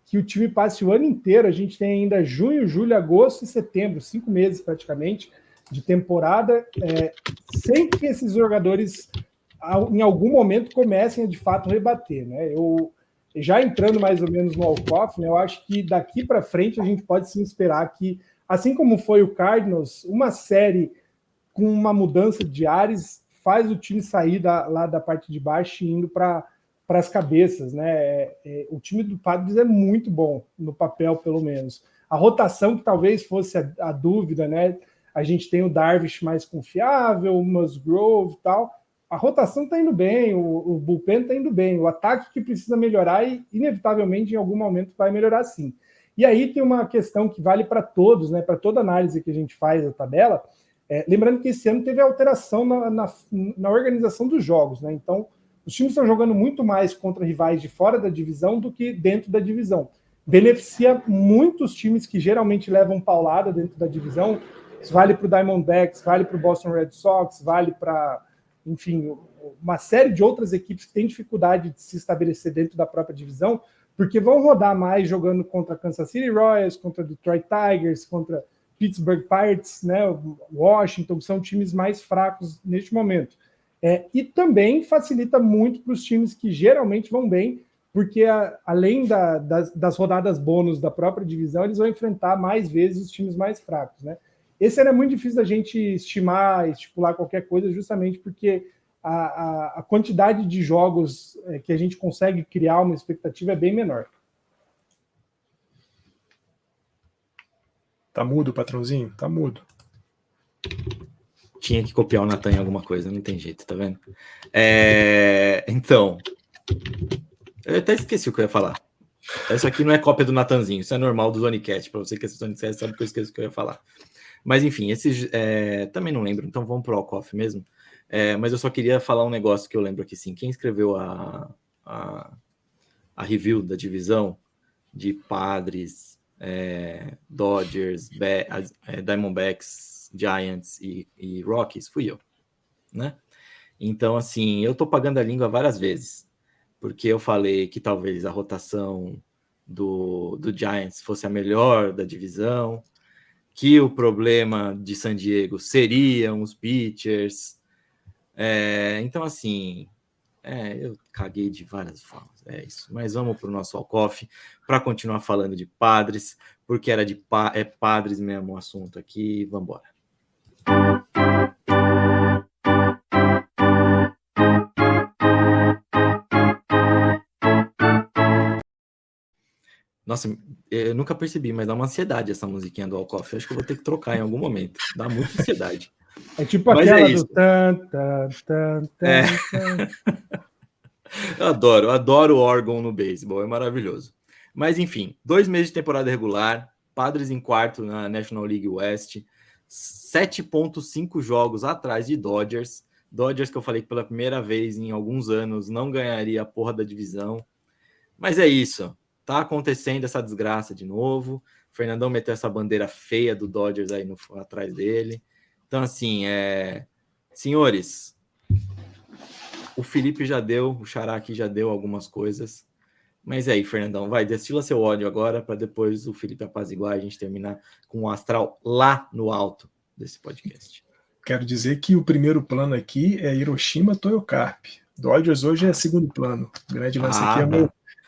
que o time passe o ano inteiro. A gente tem ainda junho, julho, agosto e setembro, 5 meses praticamente, de temporada, sem que esses jogadores, em algum momento, comecem a, de fato, rebater, né? Eu, já entrando mais ou menos no walk-off, né, eu acho que daqui para frente a gente pode sim esperar que, assim como foi o Cardinals, uma série com uma mudança de ares faz o time sair lá da parte de baixo e indo para as cabeças, né? O time do Padres é muito bom, no papel, pelo menos. A rotação, que talvez fosse a dúvida, né? A gente tem o Darvish mais confiável, o Musgrove e tal. A rotação está indo bem, o bullpen está indo bem, o ataque que precisa melhorar e, inevitavelmente, em algum momento vai melhorar sim. E aí tem uma questão que vale para todos, né? Para toda análise que a gente faz da tabela, lembrando que esse ano teve alteração na organização dos jogos, né? Então, os times estão jogando muito mais contra rivais de fora da divisão do que dentro da divisão. Beneficia muitos times que geralmente levam paulada dentro da divisão. Isso vale para o Diamondbacks, vale para o Boston Red Sox, vale para, enfim, uma série de outras equipes que têm dificuldade de se estabelecer dentro da própria divisão, porque vão rodar mais jogando contra Kansas City Royals, contra Detroit Tigers, contra Pittsburgh Pirates, né, Washington, que são times mais fracos neste momento. E também facilita muito para os times que geralmente vão bem, porque além das rodadas bônus da própria divisão, eles vão enfrentar mais vezes os times mais fracos, né? Esse ano é muito difícil da gente estipular qualquer coisa, justamente porque a quantidade de jogos que a gente consegue criar uma expectativa é bem menor. Tá mudo, patrãozinho? Tá mudo. Tinha que copiar o Natan em alguma coisa, não tem jeito, tá vendo? Então, eu até esqueci o que eu ia falar. Isso aqui não é cópia do Natanzinho, isso é normal do Zonecast. Para você que é Zonecast, sabe que eu esqueço o que eu ia falar. Mas enfim, também não lembro, então vamos pro walk-off mesmo. Mas eu só queria falar um negócio que eu lembro aqui, sim. Quem escreveu a review da divisão de Padres, Dodgers, Diamondbacks, Giants e Rockies, fui eu, né? Então, assim, eu tô pagando a língua várias vezes, porque eu falei que talvez a rotação do Giants fosse a melhor da divisão, que o problema de San Diego seriam os pitchers. Então, assim, eu caguei de várias formas, é isso. Mas vamos para o nosso walk-off para continuar falando de Padres, porque era Padres mesmo o assunto aqui. Vamos embora. Nossa, eu nunca percebi, mas dá uma ansiedade essa musiquinha do walk-off. Eu acho que eu vou ter que trocar em algum momento. Dá muita ansiedade. É tipo mas aquela isso. do tan, tan, tan, tan. Eu adoro o órgão no beisebol, é maravilhoso. Mas enfim, 2 meses de temporada regular, Padres em quarto na National League West, 7,5 jogos atrás de Dodgers. Dodgers que eu falei que pela primeira vez em alguns anos não ganharia a porra da divisão. Mas é isso, tá acontecendo essa desgraça de novo. O Fernandão meteu essa bandeira feia do Dodgers aí atrás dele. Então assim, senhores, o Felipe já deu, o Xará aqui já deu algumas coisas. Mas aí, Fernandão, vai, destila seu ódio agora para depois o Felipe apaziguar e a gente terminar com o astral lá no alto desse podcast. Quero dizer que o primeiro plano aqui é Hiroshima Toyocarp. Dodgers hoje é segundo plano. O grande lance aqui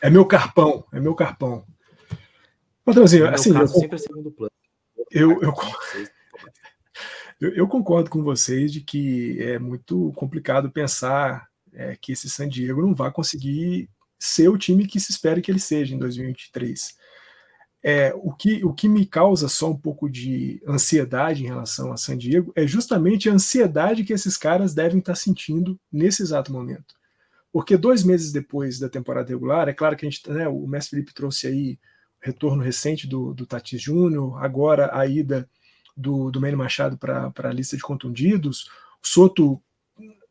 é meu carpão. É meu carpão. Patrãozinho, assim, sempre é segundo plano. Eu concordo com vocês de que é muito complicado pensar que esse San Diego não vai conseguir ser o time que se espera que ele seja em 2023. O que me causa só um pouco de ansiedade em relação a San Diego é justamente a ansiedade que esses caras devem estar sentindo nesse exato momento. Porque 2 meses depois da temporada regular, é claro que a gente, né, o Mestre Felipe trouxe aí o retorno recente do Tatis Júnior, agora a ida do Manny Machado para a lista de contundidos, o Soto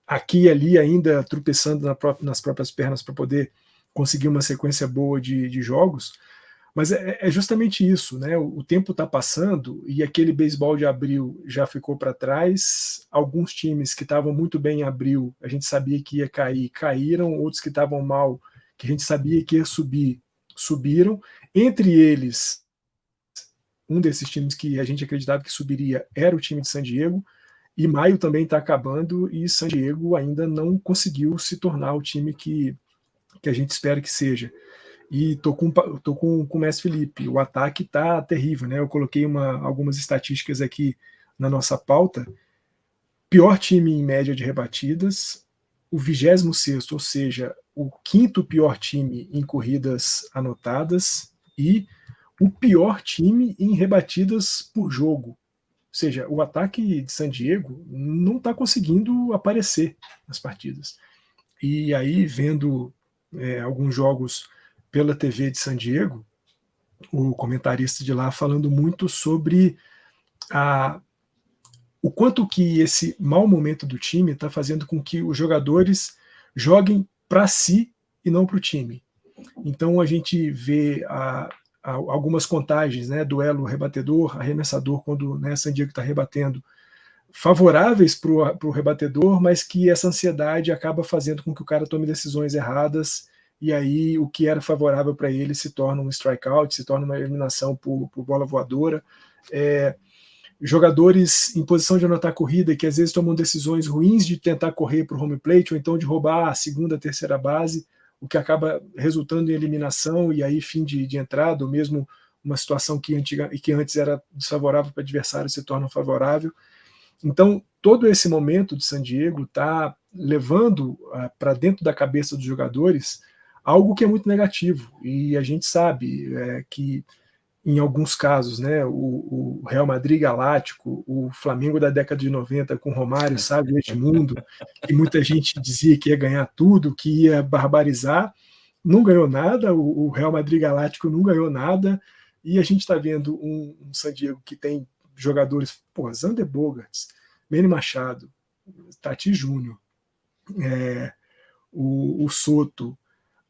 aqui e ali ainda tropeçando nas próprias pernas para poder conseguir uma sequência boa de jogos, mas é justamente isso, né? O tempo está passando e aquele beisebol de abril já ficou para trás. Alguns times que estavam muito bem em abril, a gente sabia que ia cair, caíram. Outros que estavam mal, que a gente sabia que ia subir, subiram. Entre eles, um desses times que a gente acreditava que subiria era o time de San Diego. E maio também está acabando e San Diego ainda não conseguiu se tornar o time que a gente espera que seja. E tô com o Mestre Felipe. O ataque tá terrível, né? Eu coloquei algumas estatísticas aqui na nossa pauta. Pior time em média de rebatidas, o 26º, ou seja, o 5º pior time em corridas anotadas e o pior time em rebatidas por jogo. Ou seja, o ataque de San Diego não está conseguindo aparecer nas partidas. E aí, vendo alguns jogos pela TV de San Diego, o comentarista de lá falando muito sobre o quanto que esse mau momento do time está fazendo com que os jogadores joguem para si e não para o time. Então a gente vê algumas contagens, né, duelo rebatedor, arremessador, quando, né, San Diego está rebatendo, favoráveis para o rebatedor, mas que essa ansiedade acaba fazendo com que o cara tome decisões erradas, e aí o que era favorável para ele se torna um strikeout, se torna uma eliminação por bola voadora. Jogadores em posição de anotar corrida, que às vezes tomam decisões ruins de tentar correr para o home plate, ou então de roubar a segunda, terceira base, o que acaba resultando em eliminação, e aí fim de entrada, ou mesmo uma situação que antes era desfavorável para o adversário se torna favorável. Então, todo esse momento de San Diego está levando para dentro da cabeça dos jogadores algo que é muito negativo. E a gente sabe que, em alguns casos, né, o Real Madrid Galáctico, o Flamengo da década de 90 com Romário, Sávio e Edmundo, que muita gente dizia que ia ganhar tudo, que ia barbarizar, não ganhou nada, o Real Madrid Galáctico não ganhou nada, e a gente está vendo um San Diego que tem jogadores, Xander Bogaerts, Manny Machado, Tatis Júnior, o Soto,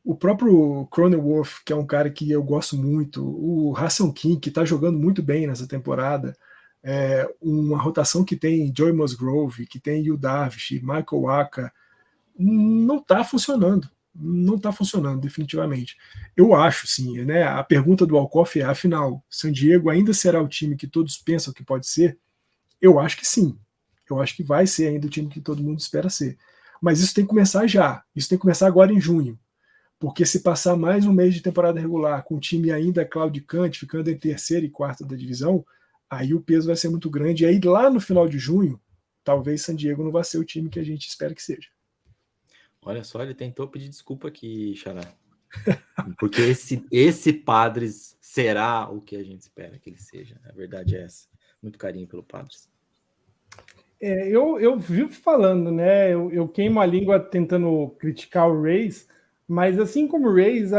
o próprio Cronenworth, que é um cara que eu gosto muito, o Hassan King, que está jogando muito bem nessa temporada, uma rotação que tem Joey Musgrove, que tem Yu Darvish, Michael Wacha, não está funcionando. Não está funcionando, definitivamente. Eu acho, sim, né? A pergunta do Alcoff é, afinal, San Diego ainda será o time que todos pensam que pode ser? Eu acho que sim. Eu acho que vai ser ainda o time que todo mundo espera ser. Mas isso tem que começar já. Isso tem que começar agora em junho. Porque se passar mais um mês de temporada regular com o time ainda claudicante, ficando em terceira e quarta da divisão, aí o peso vai ser muito grande. E aí lá no final de junho, talvez San Diego não vá ser o time que a gente espera que seja. Olha só, ele tentou pedir desculpa aqui, Xará. Porque esse Padres será o que a gente espera que ele seja. A verdade é essa. Muito carinho pelo Padres. Eu vivo falando, né? Eu queimo a língua tentando criticar o Rays, mas assim como o Rays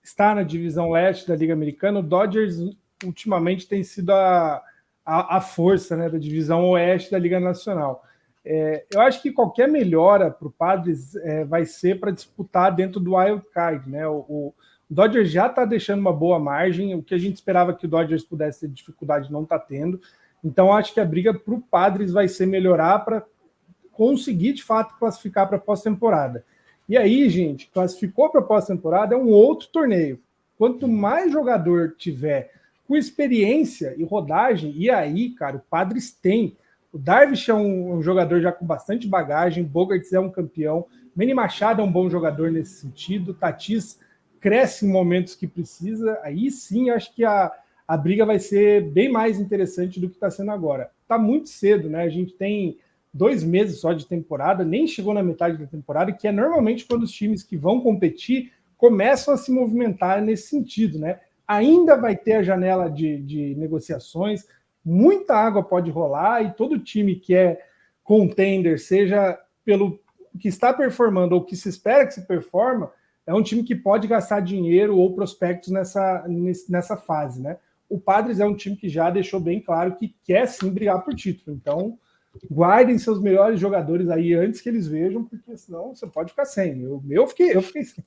está na divisão leste da Liga Americana, o Dodgers ultimamente tem sido a força, né, da divisão oeste da Liga Nacional. Eu acho que qualquer melhora para o Padres vai ser para disputar dentro do wild card, né? O Dodgers já está deixando uma boa margem, o que a gente esperava que o Dodgers pudesse ter dificuldade não está tendo. Então acho que a briga para o Padres vai ser melhorar para conseguir de fato classificar para a pós-temporada. E aí, gente, classificou para a pós-temporada é um outro torneio. Quanto mais jogador tiver com experiência e rodagem, e aí, cara, o Padres tem. O Darvish é um jogador já com bastante bagagem, Bogaerts é um campeão, Manny Machado é um bom jogador nesse sentido, Tatis cresce em momentos que precisa, aí sim acho que a briga vai ser bem mais interessante do que está sendo agora. Está muito cedo, né? A gente tem 2 meses só de temporada, nem chegou na metade da temporada, que é normalmente quando os times que vão competir começam a se movimentar nesse sentido, né? Ainda vai ter a janela de negociações, muita água pode rolar e todo time que é contender, seja pelo que está performando ou que se espera que se performa é um time que pode gastar dinheiro ou prospectos nessa fase, né? O Padres é um time que já deixou bem claro que quer sim brigar por título. Então, guardem seus melhores jogadores aí antes que eles vejam, porque senão você pode ficar sem. Eu fiquei sem.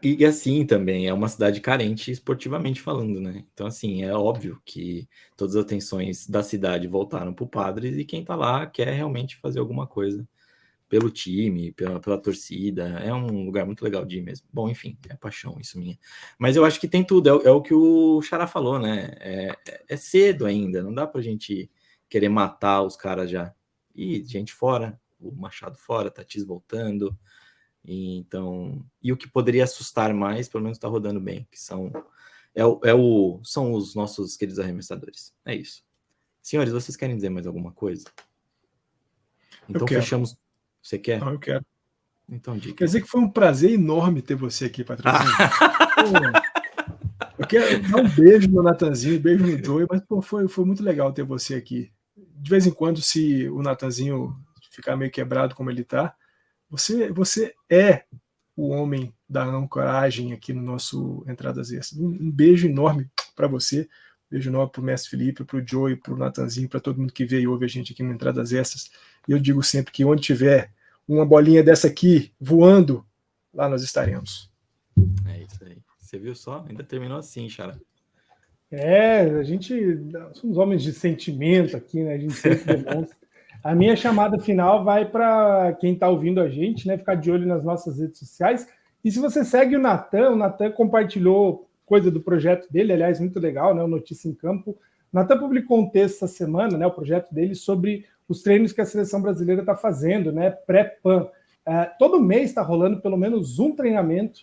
E assim também, é uma cidade carente esportivamente falando, né? Então, assim, é óbvio que todas as atenções da cidade voltaram para o Padres e quem tá lá quer realmente fazer alguma coisa pelo time, pela torcida. É um lugar muito legal de ir mesmo. Bom, enfim, é paixão isso minha. Mas eu acho que tem tudo, é o que o Xará falou, né? É cedo ainda, não dá pra gente querer matar os caras já. E gente fora, o Machado fora, Tatis voltando. Então, e o que poderia assustar mais, pelo menos está rodando bem, que são os nossos queridos arremessadores. É isso. Senhores, vocês querem dizer mais alguma coisa? Então fechamos. Você quer? Não, eu quero. Então diga. Quer dizer que foi um prazer enorme ter você aqui, Patrocínio. Eu quero dar um beijo no Natanzinho, um beijo no Joey, mas pô, foi muito legal ter você aqui. De vez em quando, se o Natanzinho ficar meio quebrado como ele está, você é o homem da ancoragem aqui no nosso Entradas Extras. Um beijo enorme para você, um beijo enorme para o Mestre Felipe, para o Joey, para o Natanzinho, para todo mundo que veio e ouve a gente aqui no Entradas Extras. E eu digo sempre que onde tiver uma bolinha dessa aqui voando, lá nós estaremos. É isso aí. Você viu só? Ainda terminou assim, Xará. A gente somos homens de sentimento aqui, né? A gente sempre demonstra. A minha chamada final vai para quem está ouvindo a gente, né? Ficar de olho nas nossas redes sociais. E se você segue o Natan compartilhou coisa do projeto dele, aliás, muito legal, né? O Notícia em Campo. O Natan publicou um texto essa semana, né? O projeto dele sobre os treinos que a seleção brasileira está fazendo, né? Pré-PAN. Todo mês está rolando pelo menos um treinamento.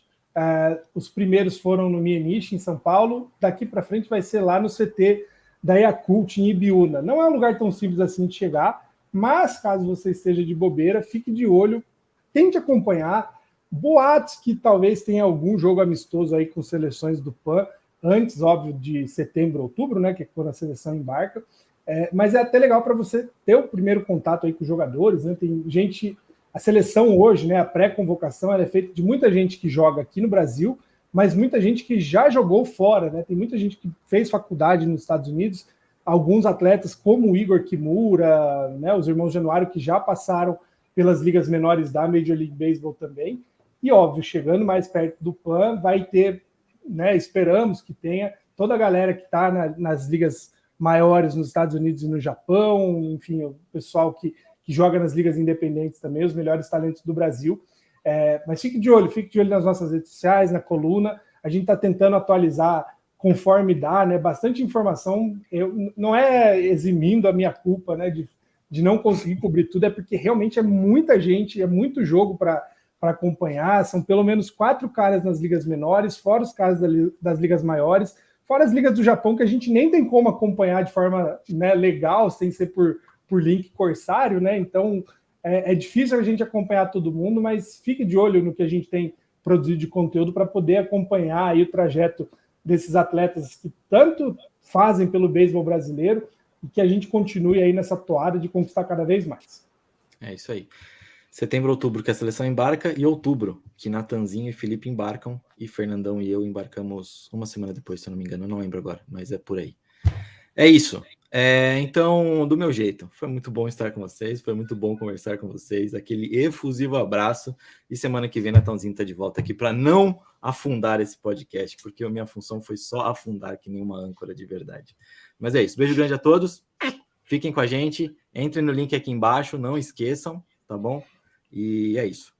Os primeiros foram no Mieniche, em São Paulo. Daqui para frente vai ser lá no CT da Yakult, em Ibiúna. Não é um lugar tão simples assim de chegar, mas caso você esteja de bobeira, fique de olho, tente acompanhar. Boatos que talvez tenha algum jogo amistoso aí com seleções do PAN, antes, óbvio, de setembro, outubro, né, que é quando a seleção embarca. Mas é até legal para você ter o primeiro contato aí com os jogadores, né? Tem gente... A seleção hoje, né, a pré-convocação, ela é feita de muita gente que joga aqui no Brasil, mas muita gente que já jogou fora, né? Tem muita gente que fez faculdade nos Estados Unidos, alguns atletas como o Igor Kimura, né, os irmãos Januário, que já passaram pelas ligas menores da Major League Baseball também. E, óbvio, chegando mais perto do PAN, vai ter, né, esperamos que tenha toda a galera que está nas ligas maiores nos Estados Unidos e no Japão, enfim, o pessoal que joga nas ligas independentes também, os melhores talentos do Brasil. Mas fique de olho nas nossas redes sociais, na coluna. A gente está tentando atualizar conforme dá, né? Bastante informação. Não é eximindo a minha culpa, né, de não conseguir cobrir tudo, é porque realmente é muita gente, é muito jogo para acompanhar. São pelo menos 4 caras nas ligas menores, fora os caras das ligas maiores, fora as ligas do Japão, que a gente nem tem como acompanhar de forma, né, legal, sem ser por link corsário, né? Então é difícil a gente acompanhar todo mundo, mas fique de olho no que a gente tem produzido de conteúdo para poder acompanhar aí o trajeto desses atletas que tanto fazem pelo beisebol brasileiro e que a gente continue aí nessa toada de conquistar cada vez mais. É isso aí. Setembro, outubro que a seleção embarca e outubro que Natanzinho e Felipe embarcam e Fernandão e eu embarcamos uma semana depois, se eu não me engano, eu não lembro agora, mas é por aí. É isso. Então, do meu jeito, foi muito bom estar com vocês, foi muito bom conversar com vocês, aquele efusivo abraço, e semana que vem Natanzinho está de volta aqui para não afundar esse podcast, porque a minha função foi só afundar que nenhuma âncora de verdade. Mas é isso, beijo grande a todos, fiquem com a gente, entrem no link aqui embaixo, não esqueçam, tá bom? E é isso.